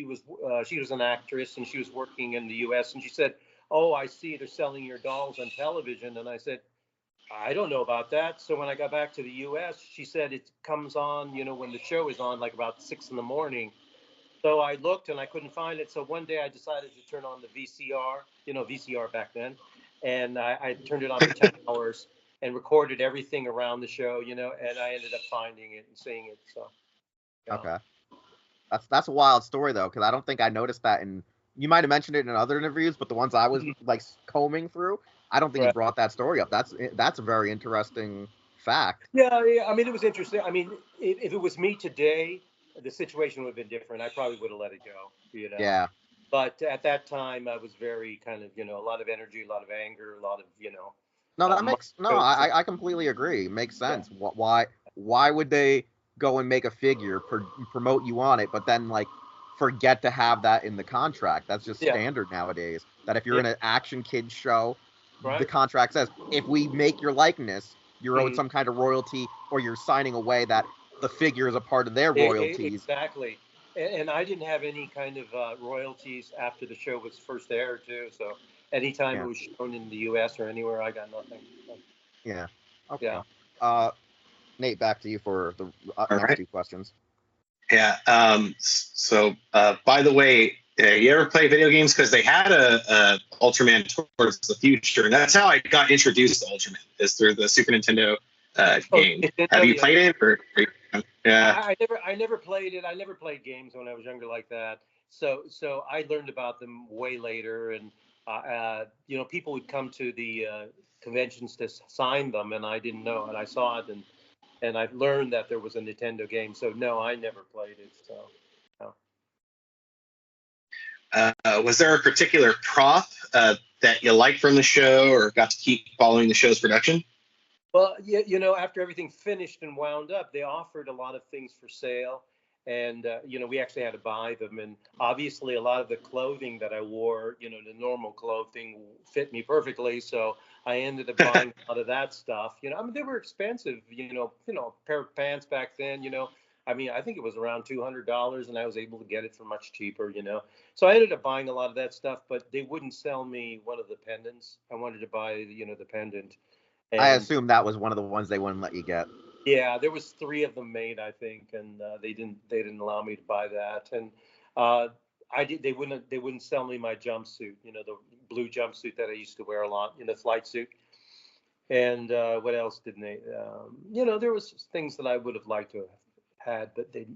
was an actress, and she was working in the U.S. And she said, "Oh, I see they're selling your dolls on television." And I said, "I don't know about that." So when I got back to the U.S., she said it comes on, when the show is on, like about 6 a.m. So I looked and I couldn't find it. So one day I decided to turn on the VCR, VCR back then, and I turned it on for 10 hours and recorded everything around the show, and I ended up finding it and seeing it. So. Yeah. Okay. That's a wild story though, because I don't think I noticed that you might have mentioned it in other interviews, but the ones I was like combing through, I don't think you brought that story up. That's a very interesting fact. Yeah. I mean, it was interesting. I mean, if it was me today, the situation would have been different. I probably would have let it go. Yeah. But at that time, I was very kind of, a lot of energy, a lot of anger, a lot of, No, that makes I completely agree. Makes sense. Yeah. Why would they go and make a figure, promote you on it, but then like forget to have that in the contract? That's just standard nowadays. That if you're in an action kids show, the contract says if we make your likeness, you're owed some kind of royalty, or you're signing away that the figure is a part of their royalties. Exactly. And I didn't have any kind of royalties after the show was first aired too. So anytime it was shown in the U.S. or anywhere, I got nothing. So. Yeah. Okay. Yeah. Nate, back to you for the next 2 questions. Yeah. So, by the way, you ever play video games? Because they had a Ultraman Towards the Future, and that's how I got introduced to Ultraman, is through the Super Nintendo game. Have you played it? Yeah. I never played it. I never played games when I was younger like that. So I learned about them way later, and people would come to the conventions to sign them, and I didn't know, and I saw it, and I've learned that there was a Nintendo game. So no, I never played it. So. No. Was there a particular prop that you liked from the show, or got to keep following the show's production? Well, after everything finished and wound up, they offered a lot of things for sale. And, we actually had to buy them. And obviously, a lot of the clothing that I wore, the normal clothing fit me perfectly. So I ended up buying a lot of that stuff. I mean, they were expensive, a pair of pants back then, I mean, I think it was around $200, and I was able to get it for much cheaper, you know. So I ended up buying a lot of that stuff, but they wouldn't sell me one of the pendants. I wanted to buy, you know, the pendant. I And assume that was one of the ones they wouldn't let you get. yeah, there was 3 of them made, I think, and they didn't allow me to buy that. And uh, they wouldn't sell me my jumpsuit, you know, the blue jumpsuit that I used to wear a lot, you know, flight suit. And what else didn't they? You know, there was things that I would have liked to have had, but they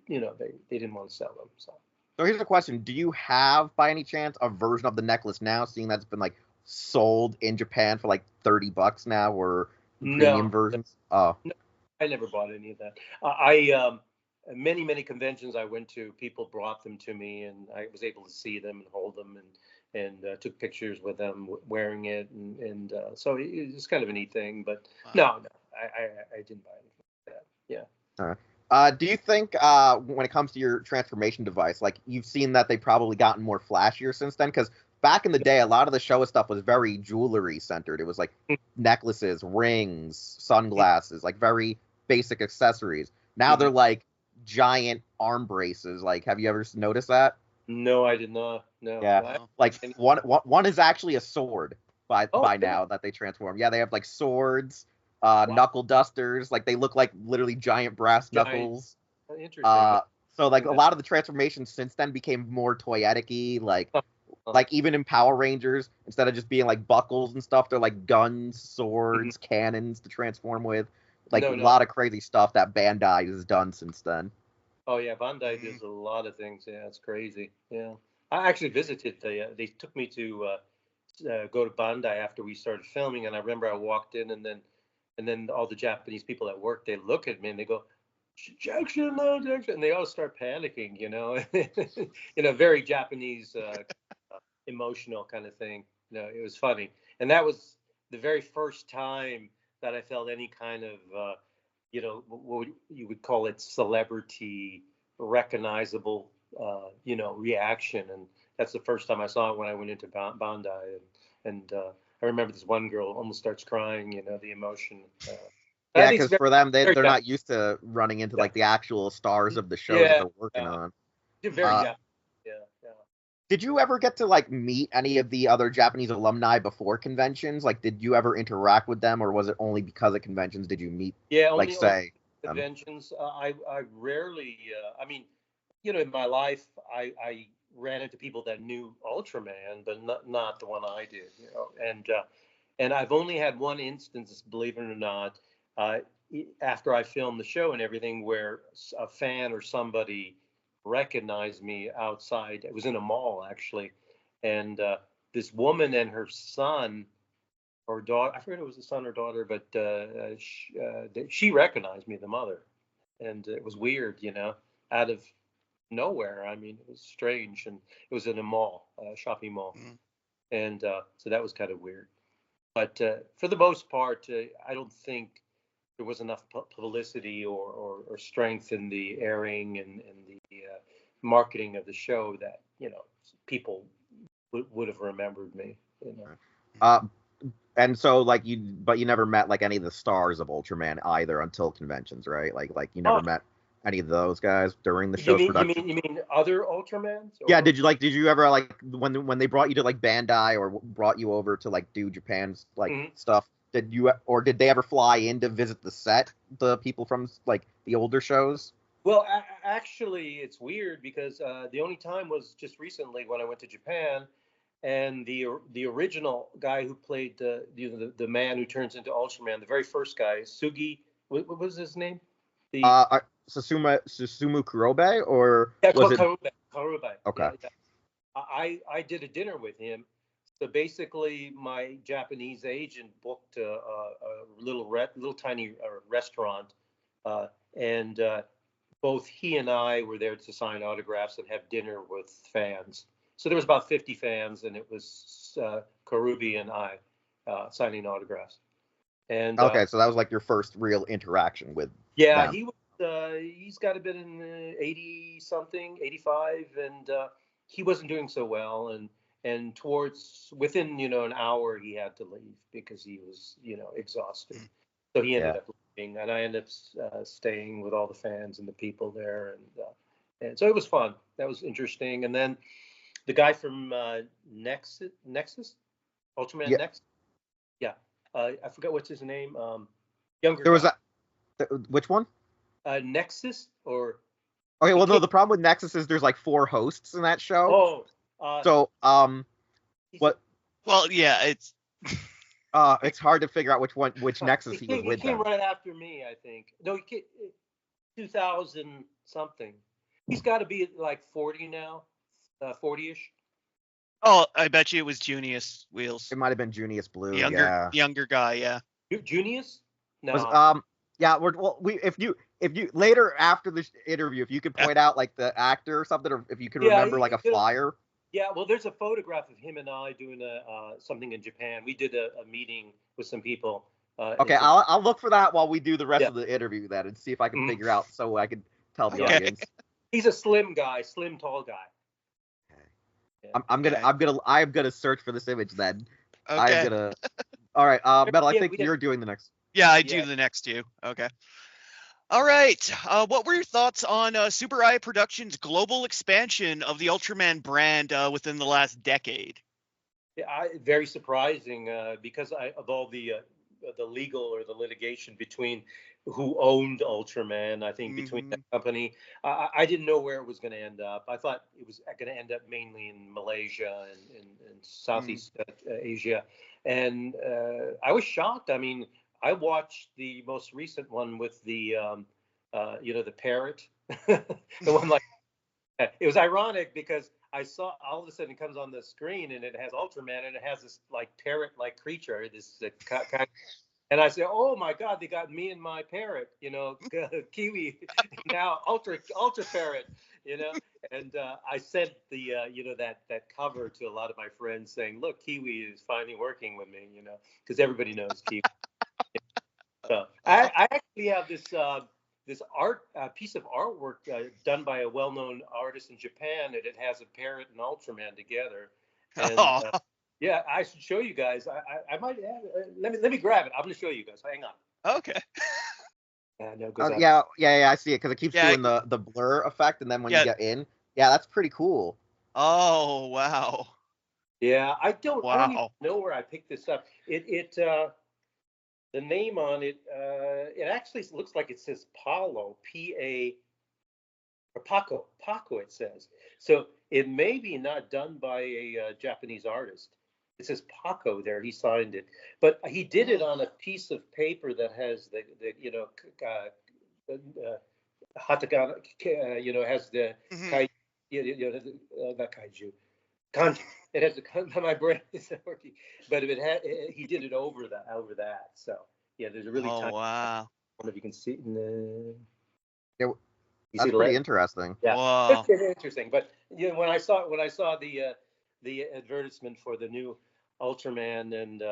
you know, they didn't want to sell them. So So here's a question: do you have, by any chance, a version of the necklace now, seeing that's been like sold in Japan for like $30 now, or premium no, versions? Oh, no, I never bought any of that. I many conventions I went to, people brought them to me, and I was able to see them and hold them and took pictures with them wearing it, and so it's kind of a neat thing. But Wow. no, I didn't buy anything like that. Yeah. all right. Do you think, when it comes to your transformation device, like you've seen that they've probably gotten more flashier since then? Because back in the day, a lot of the Showa stuff was very jewelry centered. It was like necklaces, rings, sunglasses, like very basic accessories. Now they're like giant arm braces. Like, have you ever noticed that? No, I did not. No. Yeah, Wow. like one is actually a sword by Oh, by yeah. now that they transform. Yeah, they have like swords, Wow. knuckle dusters. Like they look like literally giant brass Giant. knuckles. Interesting. So like a That. lot of the transformations since then became more toyetic-y, like even in Power Rangers, instead of just being like buckles and stuff, they're like guns, Mhm. swords, cannons to transform with. Like a No, no. lot of crazy stuff that Bandai has done since then. Oh yeah, Bandai Mm. does a lot of things. Yeah, it's crazy. Yeah, I actually visited. They took me to go to Bandai after we started filming, and I remember I walked in, and then all the Japanese people at work, they look at me and they go, Jackson, no, Jackson, and they all start panicking. You know, very Japanese, emotional kind of thing. No, it was funny, and that was the very first time that I felt any kind of what you would call it celebrity recognizable reaction, and that's the first time I saw it when I went into Bandai, and I remember this one girl almost starts crying, the emotion. I Yeah, think it's because very, for them, very they're Japanese. not used to running into Yeah, like the actual stars of the shows that yeah, they're working on. very Uh, Japanese. Yeah, yeah. did you ever get to like meet any of the other Japanese alumni before conventions? Like, did you ever interact with them, or was it only because of conventions did you meet, Yeah, like, only say, them? conventions. I rarely. I mean, in my life, I ran into people that knew Ultraman, but not the one I did. And I've only had one instance, believe it or not, uh, after I filmed the show and everything, where a fan or somebody recognized me outside. It was in a mall actually, and this woman and her son or daughter. I forget if it was a son or daughter, but she recognized me, the mother, and it was weird, out of nowhere. I mean, it was strange, and it was in a mall, shopping mall, Mm. and so that was kind of weird. But for the most part, I don't think there was enough publicity or strength in the airing and the marketing of the show that people would have remembered me. Uh, and so like but you never met like any of the stars of Ultraman either until conventions, right? Like you Oh, never met any of those guys during the you show's mean you production. mean you mean other Ultramans Yeah, or? did you ever like when they brought you to like Bandai or brought you over to like do Japan's like Mhm. stuff? Did they ever fly in to visit the set? The people from like the older shows. Well, actually, it's weird because the only time was just recently when I went to Japan, and the original guy who played the man who turns into Ultraman, the very first guy, Sugi. What was his name? The Susumu Kurobe, or Yeah, was it? Karube. Karube. Okay. Yeah, yeah. I did a dinner with him. So basically, my Japanese agent booked a little tiny restaurant, uh, and both he and I were there to sign autographs and have dinner with fans. So there was about 50 fans, and it was Karubi and I signing autographs. And Okay, so that was like your first real interaction with yeah, them. he's got a bit in 80 something, 85, and he wasn't doing so well, and towards within an hour he had to leave because he was exhausted. Mm. So he ended Yeah. up. and I ended up staying with all the fans and the people there, and so it was fun. That was interesting. And then the guy from Nexus, Ultraman Yeah. Nexus, yeah, I forgot what's his name. Younger. There was guy. which one? Nexus or Okay, well, no, the problem with Nexus is there's like 4 hosts in that show. So, what? Well, yeah, it's It's hard to figure out which Nexus he was with. He came right after me, I think. No, 2000 something. He's got to be like 40 now, 40-ish. Oh, I bet you it was Junius Wheels. It might have been Junius Blue. Younger guy, yeah. Junius? No. Yeah, if you later after this interview, if you could point out like the actor or something, or if you can remember like a flyer. Yeah, well, there's a photograph of him and I doing something in Japan. We did a meeting with some people. Okay, I'll look for that while we do the rest of the interview then, and see if I can figure out so I can tell the audience. He's a slim guy, tall guy. Okay. I'm gonna search for this image then. Okay. All right, Metal. I think you're doing the next. Yeah, I do the next 2. Okay. All right. What were your thoughts on Tsuburaya Productions' global expansion of the Ultraman brand within the last decade? Yeah, very surprising because of all the legal or the litigation between who owned Ultraman. I think between that company, I didn't know where it was going to end up. I thought it was going to end up mainly in Malaysia and Southeast Asia, and I was shocked. I mean, I watched the most recent one with the the parrot, the one like it was ironic because I saw all of a sudden it comes on the screen and it has Ultraman and it has this like parrot-like creature, this and I said, oh my God, they got me and my parrot, Kiwi now ultra parrot, and I sent the that cover to a lot of my friends saying, look, Kiwi is finally working with me, because everybody knows Kiwi. So I actually have this piece of artwork done by a well-known artist in Japan, and it has a parrot and Ultraman together. And yeah, I should show you guys. I might let me grab it. I'm going to show you guys. Hang on. Okay. I see it because it keeps doing the blur effect, and then when you get in, that's pretty cool. Oh wow. Yeah, I don't even know where I picked this up. The name on it, it actually looks like it says Paulo, P-A, or Paco, it says. So it may be not done by a Japanese artist. It says Paco there, he signed it. But he did it on a piece of paper that has the Hatagana, has the, not kaiju, kanji. It has my brain isn't working, but he did it over that. So yeah, there's a really tiny. Wow. I don't know if you can see it. That's pretty interesting. Yeah, wow. it's interesting. But when I saw the advertisement for the new Ultraman, and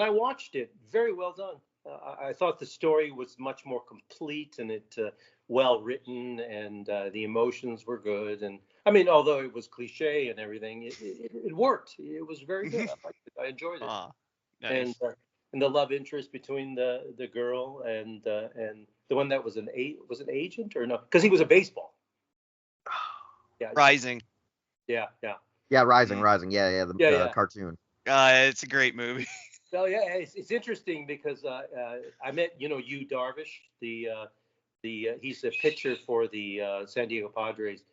I watched it, very well done. I thought the story was much more complete and it well written, and the emotions were good. And I mean, although it was cliche and everything, it worked. It was very good. I enjoyed it. Nice. And the love interest between the girl and the one that was an agent or no? Because he was a baseball. Yeah. Rising. Yeah. Yeah, Rising. The cartoon. It's a great movie. So yeah, it's interesting because I met Yu Darvish, he's a pitcher for the San Diego Padres,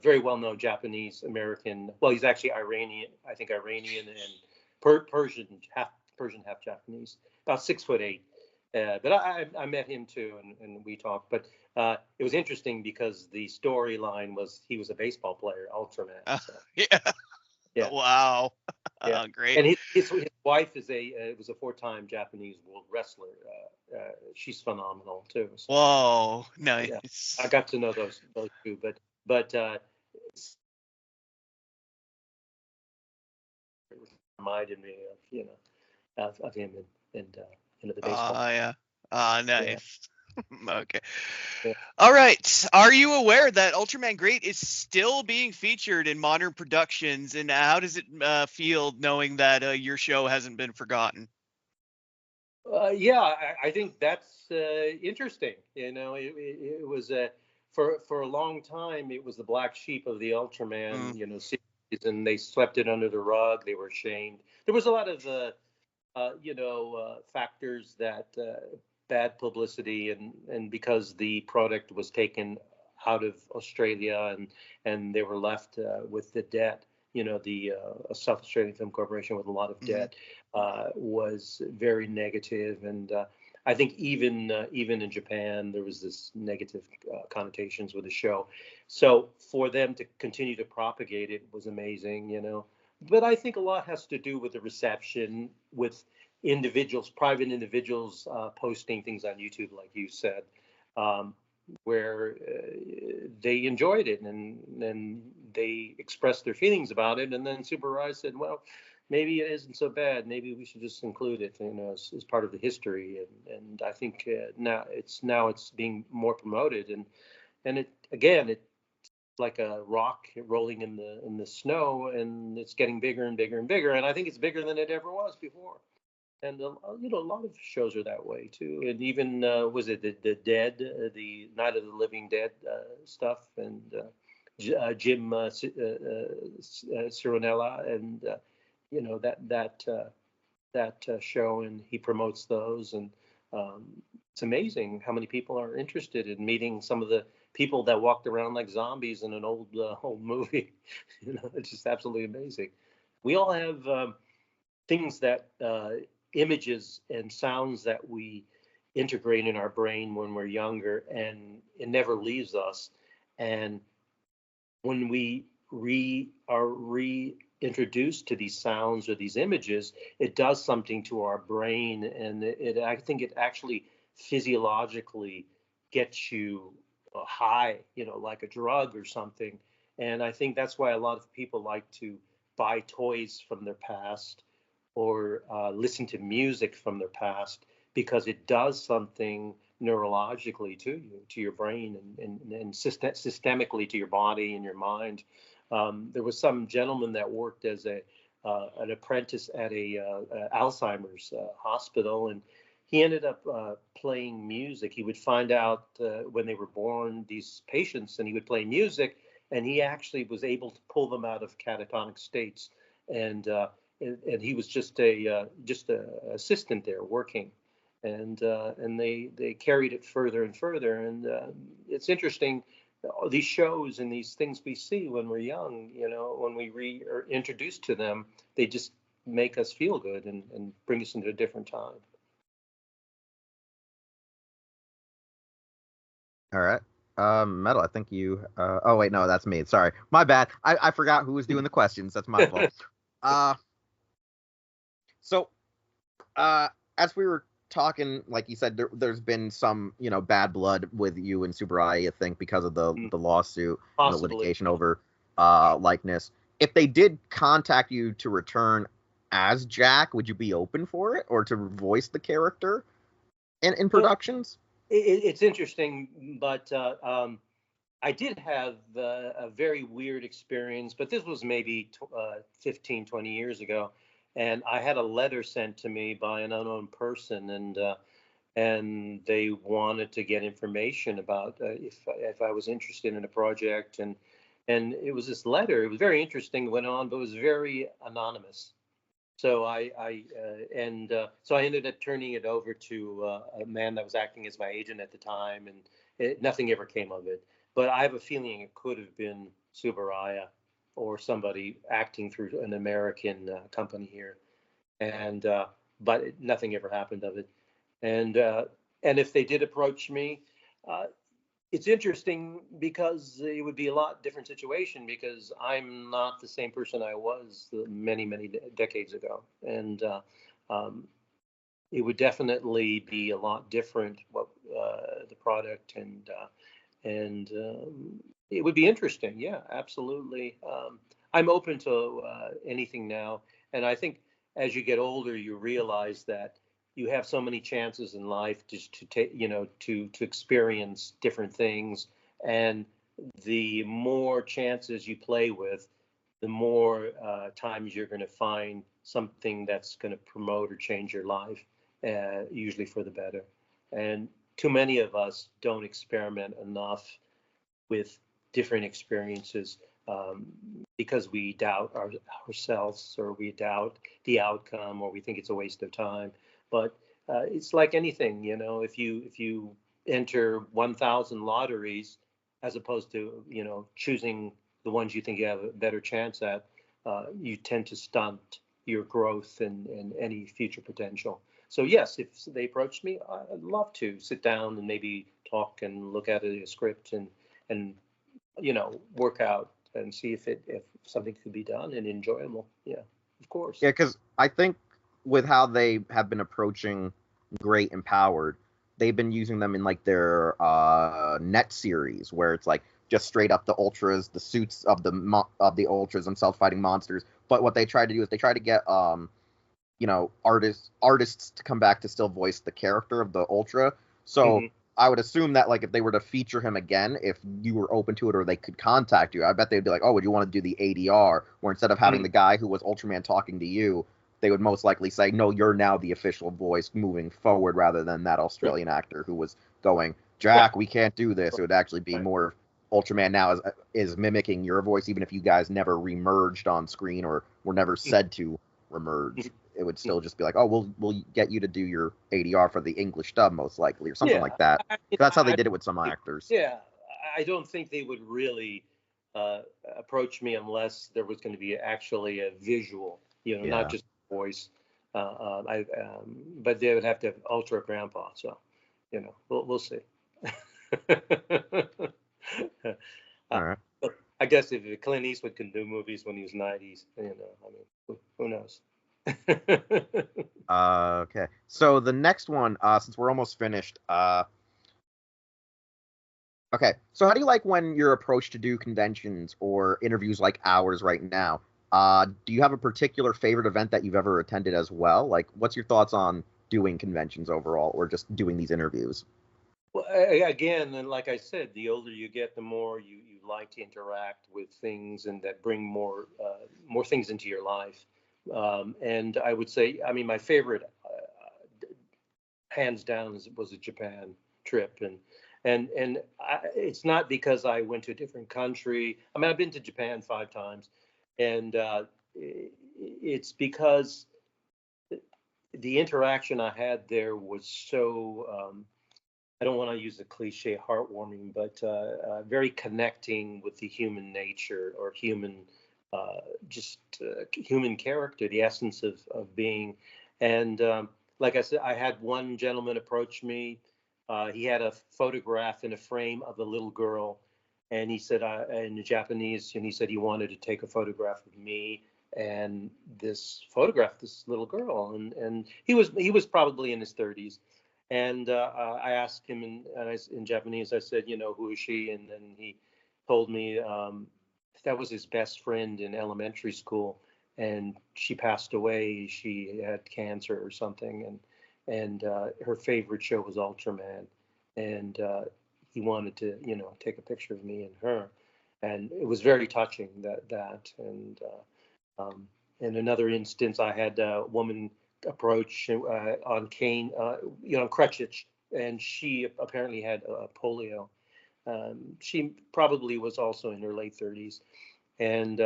very well known Japanese American. Well, he's actually Iranian, I think Iranian and Persian, half Japanese, about 6'8". But I met him too, and we talked. But it was interesting because the storyline was he was a baseball player, Ultraman. So. Yeah. Wow. Yeah. Great. And his wife was a 4-time Japanese world wrestler. She's phenomenal too. So, whoa, nice. Yeah. I got to know those two, but reminded me of him and the baseball. Nice. Yeah. Okay. Yeah. All right. Are you aware that Ultraman Great is still being featured in modern productions, and how does it feel knowing that your show hasn't been forgotten? Yeah, I think that's interesting. It was for a long time. It was the black sheep of the Ultraman, Mm. series, and they swept it under the rug. They were ashamed. There was a lot of factors that bad publicity, and because the product was taken out of Australia and they were left with the debt. The South Australian Film Corporation with a lot of Mm-hmm. debt was very negative, and I think even in Japan there was this negative connotations with the show. So for them to continue to propagate it was amazing. But I think a lot has to do with the reception, with private individuals posting things on YouTube, like you said, where they enjoyed it and they expressed their feelings about it. And then Tsuburaya said, well, maybe it isn't so bad. Maybe we should just include it, as part of the history. And I think now it's being more promoted. And it's like a rock rolling in the snow, and it's getting bigger and bigger and bigger. And I think it's bigger than it ever was before. And a lot of shows are that way too. And even was it the Dead, the Night of the Living Dead stuff, and Jim Cironella, and that show, and he promotes those, and it's amazing how many people are interested in meeting some of the people that walked around like zombies in an old movie. It's just absolutely amazing. We all have things that images and sounds that we integrate in our brain when we're younger, and it never leaves us. And when we are reintroduced to these sounds or these images, it does something to our brain, and I think it actually physiologically gets you high, like a drug or something. And I think that's why a lot of people like to buy toys from their past, or listen to music from their past, because it does something neurologically to you, to your brain, and systemically to your body and your mind. There was some gentleman that worked as an apprentice at a Alzheimer's hospital, and he ended up playing music. He would find out when they were born, these patients, and he would play music, and he actually was able to pull them out of catatonic states. And he was just a assistant there working, and they carried it further and further. And it's interesting, these shows and these things we see when we're young, when we are introduced to them, they just make us feel good and bring us into a different time. All right. Metal, I think you. Oh wait, no, that's me. Sorry, my bad. I forgot who was doing the questions. That's my fault. So, as we were talking, like you said, there's been some, bad blood with you and Tsuburaya, I think, because of the lawsuit and the litigation over likeness. If they did contact you to return as Jack, would you be open for it, or to voice the character in productions? It's interesting, but I did have a very weird experience, but this was maybe 15, 20 years ago. And I had a letter sent to me by an unknown person, and they wanted to get information about if I was interested in a project, and it was this letter. It was very interesting, went on, but it was very anonymous. So I ended up turning it over to a man that was acting as my agent at the time, and nothing ever came of it. But I have a feeling it could have been Tsuburaya or somebody acting through an American company here, and but nothing ever happened of it. And if they did approach me, it's interesting because it would be a lot different situation, because I'm not the same person I was many decades ago, and it would definitely be a lot different, what the product, and it would be interesting. Yeah, absolutely. I'm open to anything now, and I think as you get older, you realize that you have so many chances in life just to take, to experience different things, and the more chances you play with, the more times you're going to find something that's going to promote or change your life. usually for the better. And too many of us don't experiment enough with different experiences because we doubt ourselves, or we doubt the outcome, or we think it's a waste of time. But it's like anything, you know, if you enter 1,000 lotteries as opposed to, you know, choosing the ones you think you have a better chance at, you tend to stunt your growth and any future potential. So yes, if they approached me, I'd love to sit down and maybe talk and look at a script and you know, work out and see if something could be done and enjoyable. Yeah, of course. Yeah, because I think with how they have been approaching Great and Powered, they've been using them in like their net series, where it's like just straight up the ultras, the suits of the ultras themselves fighting monsters. But what they try to do is they try to get you know, artists to come back to still voice the character of the ultra. So I would assume that like if they were to feature him again, if you were open to it or they could contact you, I bet they'd be like, oh, would you want to do the ADR? Where instead of having the guy who was Ultraman talking to you, they would most likely say, no, you're now the official voice moving forward, rather than that Australian actor who was going, Jack, we can't do this. It would actually be more Ultraman now is mimicking your voice, even if you guys never remerged on screen or were never said to remerge. It would still just be like, oh, we'll get you to do your ADR for the English dub, most likely, or something like that. That's how they did it with some actors. Yeah, I don't think they would really approach me unless there was going to be actually a visual, you know, not just voice. But they would have to have Ultra Grandpa. So, you know, we'll see. All right. But I guess if Clint Eastwood can do movies when he was 90s, you know, I mean, who knows? Okay. So the next one, since we're almost finished, okay. So how do you like when you're approached to do conventions or interviews like ours right now? Do you have a particular favorite event that you've ever attended as well? Like, what's your thoughts on doing conventions overall, or just doing these interviews? Well, again, and like I said, the older you get, the more you like to interact with things and that bring more things into your life. And I would say, I mean, my favorite, hands down, was a Japan trip, and it's not because I went to a different country. I mean, I've been to Japan 5 times, and it's because the interaction I had there was so. I don't want to use the cliche heartwarming, but very connecting with the human nature, or human, human character, the essence of being. And like I said, I had one gentleman approach me. He had a photograph in a frame of a little girl, and he said in Japanese, and he said he wanted to take a photograph of me and this little girl, and he was probably in his 30s. And I asked him in Japanese, I said, you know, who is she? And then he told me that was his best friend in elementary school, and she passed away. She had cancer or something, and her favorite show was Ultraman, and he wanted to, you know, take a picture of me and her, and it was very touching that. And in another instance, I had a woman approach on cane, you know, crutches, and she apparently had polio. She probably was also in her late 30s, and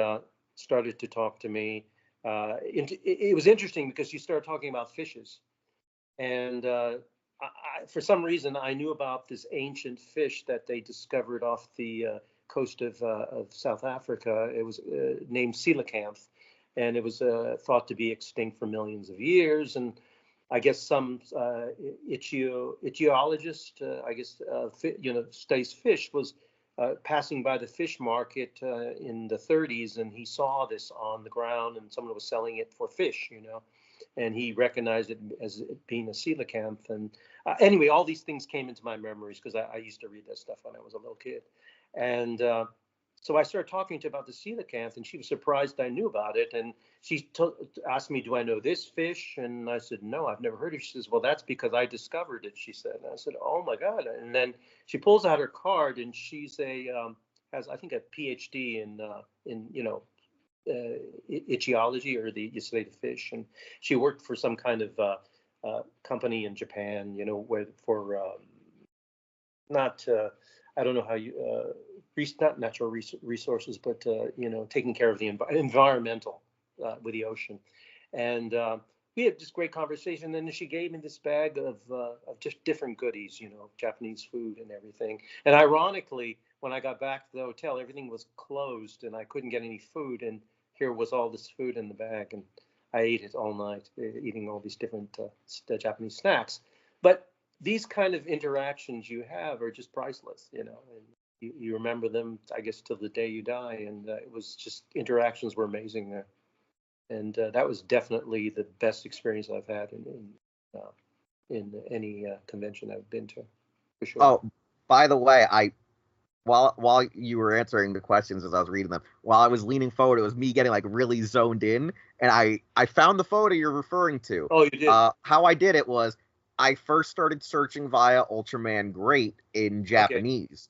started to talk to me. It was interesting because she started talking about fishes, and for some reason I knew about this ancient fish that they discovered off the coast of South Africa. It was named coelacanth, and it was thought to be extinct for millions of years. And I guess some ichthyologist, you know, studies fish, was passing by the fish market in the 30s, and he saw this on the ground, and someone was selling it for fish, you know, and he recognized it as it being a coelacanth. And anyway, all these things came into my memories because I used to read that stuff when I was a little kid. And so I started talking to her about the coelacanth, and she was surprised I knew about it. And she asked me, do I know this fish? And I said, no, I've never heard of it. She says, well, that's because I discovered it, she said. And I said, oh my God. And then she pulls out her card, and she's has, I think, a PhD in you know, ichthyology, or you study the fish. And she worked for some kind of company in Japan, where for not I don't know how you not natural resources, but taking care of the environmental with the ocean, and we had this great conversation. And then she gave me this bag of just different goodies, Japanese food and everything. And ironically, when I got back to the hotel, everything was closed and I couldn't get any food. And here was all this food in the bag, and I ate it all night, eating all these different Japanese snacks. But these kind of interactions you have are just priceless, and you remember them, I guess, till the day you die. And it was just, interactions were amazing there. And that was definitely the best experience I've had in any convention I've been to, for sure. Oh, by the way, while you were answering the questions as I was reading them, while I was leaning forward, it was me getting like really zoned in, and I found the photo you're referring to. Oh, you did? How I did it was I first started searching via Ultraman Great in Japanese.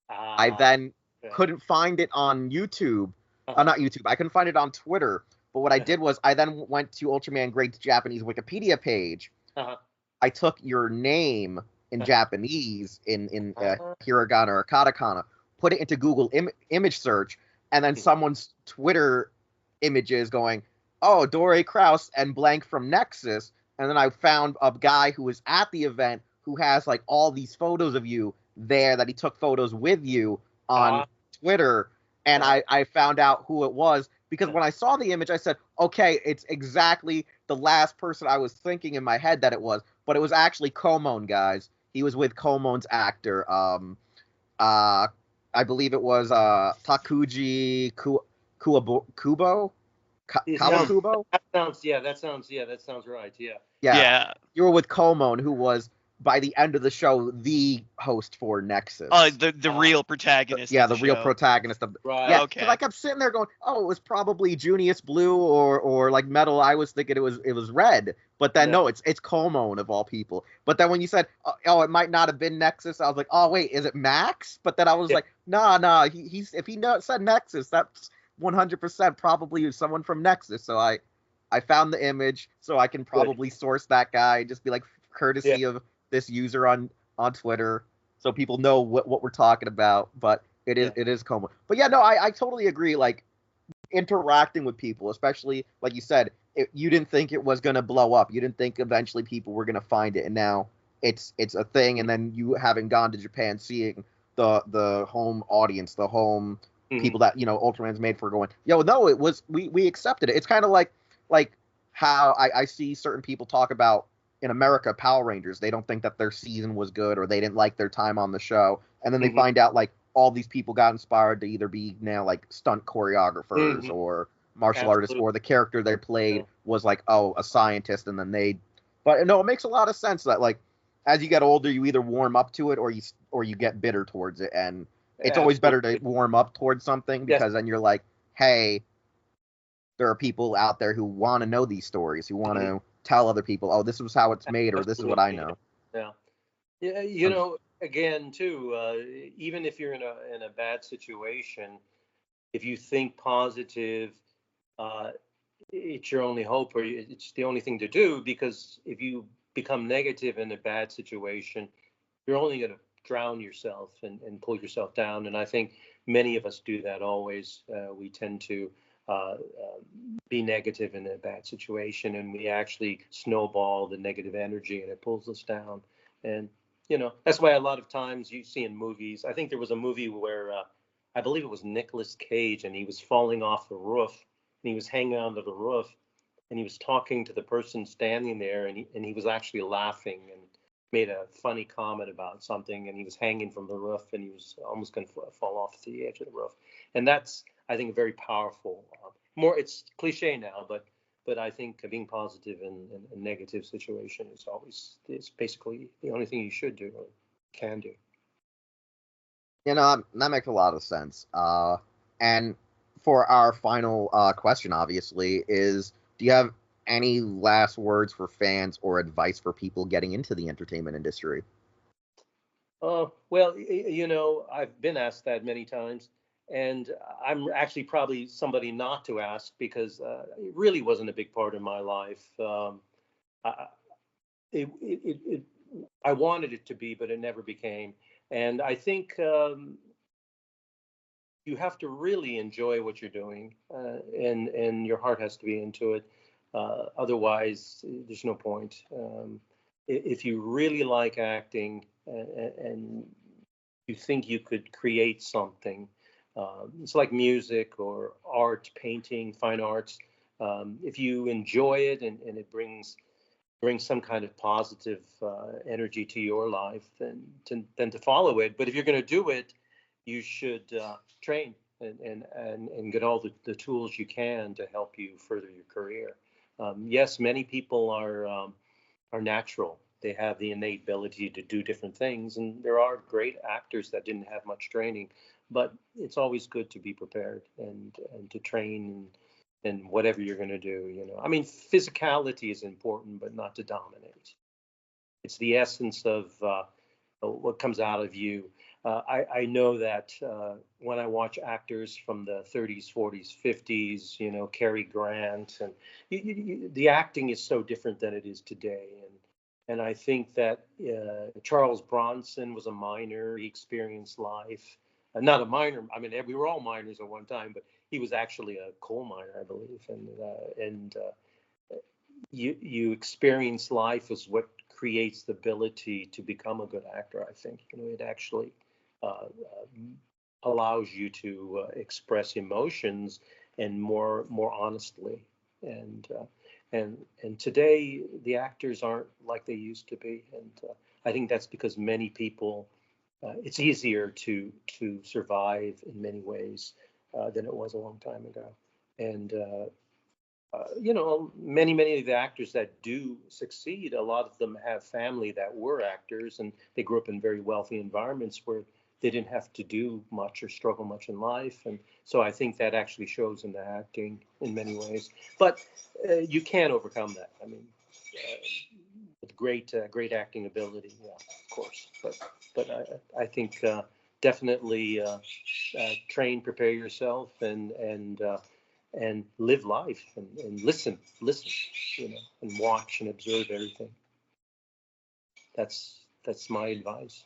I then couldn't find it on YouTube. Not YouTube. I couldn't find it on Twitter. But what I did was I then went to Ultraman Great's Japanese Wikipedia page. I took your name in Japanese in hiragana or katakana, put it into Google image search, and then someone's Twitter images going, oh, Dore Kraus and blank from Nexus. And then I found a guy who was at the event who has like all these photos of you there that he took photos with you on Twitter. And I found out who it was, because when I saw the image, I said, okay, it's exactly the last person I was thinking in my head that it was, but it was actually Komon, guys. He was with Komon's actor. I believe it was Takuji Kubo? Kawakubo? That sounds right. Yeah. Yeah. You were with Komon, who was, by the end of the show, the host for Nexus. The real protagonist. The real protagonist of. Right. Yeah. Okay. Because I kept sitting there going, oh, it was probably Junius Blue or like Metal. I was thinking it was Red, but then no, it's Komon of all people. But then when you said, oh, it might not have been Nexus, I was like, oh wait, is it Max? But then I was like, nah. He's if he said Nexus, that's 100% probably someone from Nexus. So I found the image, so I can probably source that guy, just be like, courtesy of this user on Twitter, so people know what we're talking about. But it is Como. But yeah, no, I totally agree. Like, interacting with people, especially like you said, you didn't think it was gonna blow up. You didn't think eventually people were gonna find it, and now it's a thing. And then you having gone to Japan, seeing the home audience, the home people that Ultraman's made for, going, yo, no, it was we accepted it. It's kind of like how I see certain people talk about in America Power Rangers. They don't think that their season was good, or they didn't like their time on the show, and then they find out like all these people got inspired to either be now like stunt choreographers or martial artists, or the character they played was like, oh, a scientist, and then but no, it makes a lot of sense that like as you get older, you either warm up to it or you get bitter towards it, and it's always better to warm up towards something, because then you're like, hey, there are people out there who want to know these stories, who want to tell other people, oh, this is how it's made, or this is what I know. Yeah. Again, too, even if you're in a bad situation, if you think positive, it's your only hope, or it's the only thing to do, because if you become negative in a bad situation, you're only going to drown yourself and pull yourself down. And I think many of us do that always. We tend to be negative in a bad situation, and we actually snowball the negative energy, and it pulls us down. And that's why a lot of times you see in movies, I think there was a movie where I believe it was Nicolas Cage, and he was falling off the roof, and he was hanging onto the roof, and he was talking to the person standing there, and he was actually laughing and made a funny comment about something, and he was hanging from the roof, and he was almost going to fall off the edge of the roof. And that's, I think, very powerful. It's cliche now, but I think being positive in a negative situation is basically the only thing you should do or can do. That makes a lot of sense. And for our final question, obviously, is, do you have any last words for fans or advice for people getting into the entertainment industry? Well, I've been asked that many times, and I'm actually probably somebody not to ask, because it really wasn't a big part of my life. I wanted it to be, but it never became. And I think you have to really enjoy what you're doing, and your heart has to be into it. Otherwise, there's no point. If you really like acting and you think you could create something, it's like music or art, painting, fine arts. If you enjoy it and it brings some kind of positive energy to your life, then to follow it. But if you're going to do it, you should train and get all the tools you can to help you further your career. Yes, many people are natural. They have the innate ability to do different things, and there are great actors that didn't have much training. But it's always good to be prepared and to train and whatever you're going to do. You know, I mean, physicality is important, but not to dominate. It's the essence of what comes out of you. I know that when I watch actors from the 30s, 40s, 50s, you know, Cary Grant, and the acting is so different than it is today. And I think that Charles Bronson was a miner. He experienced life. Not a miner. I mean, we were all miners at one time, but he was actually a coal miner, I believe. And you experience life is what creates the ability to become a good actor. I think, you know, it actually allows you to express emotions and more honestly. And today the actors aren't like they used to be, and I think that's because many people. It's easier to survive in many ways than it was a long time ago, and you know, many of the actors that do succeed, a lot of them have family that were actors, and they grew up in very wealthy environments where they didn't have to do much or struggle much in life, and so I think that actually shows in the acting in many ways. But you can overcome that. I mean, with great acting ability, yeah, of course. But I think definitely train, prepare yourself, and live life and listen, you know, and watch and observe everything. That's my advice.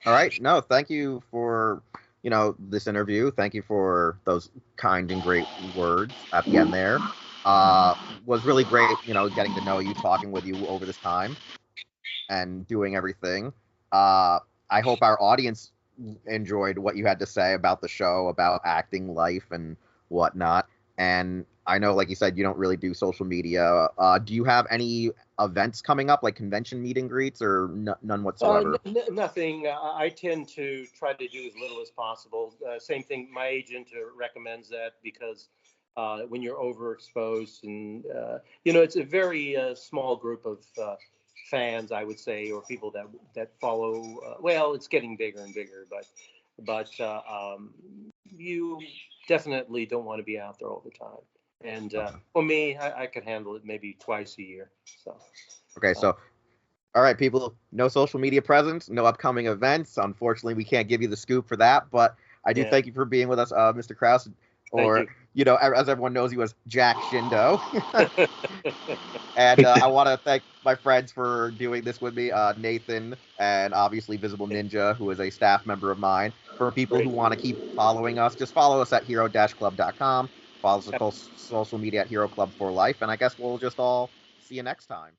All right. No, thank you for, you know, this interview. Thank you for those kind and great words at the end there. Was really great, you know, getting to know you, talking with you over this time, and doing everything. I hope our audience enjoyed what you had to say about the show, about acting, life, and whatnot. And I know, like you said, you don't really do social media. Do you have any events coming up, like convention meet and greets, or none whatsoever? Nothing. I tend to try to do as little as possible. Same thing. My agent recommends that because when you're overexposed, and you know, it's a very small group of fans, I would say, or people that follow. Well, it's getting bigger and bigger, but you definitely don't want to be out there all the time. And for me, I could handle it maybe twice a year. So. Okay, so all right, people, no social media presence, no upcoming events. Unfortunately, we can't give you the scoop for that, but I do thank you for being with us, Mr. Kraus, or, you know, as everyone knows you as Jack Shindo. And I want to thank my friends for doing this with me, Nathan, and obviously Visible Ninja, who is a staff member of mine. For people who want to keep following us, just follow us at hero-club.com. Follow us on social media at Hero Club for Life, and I guess we'll just all see you next time.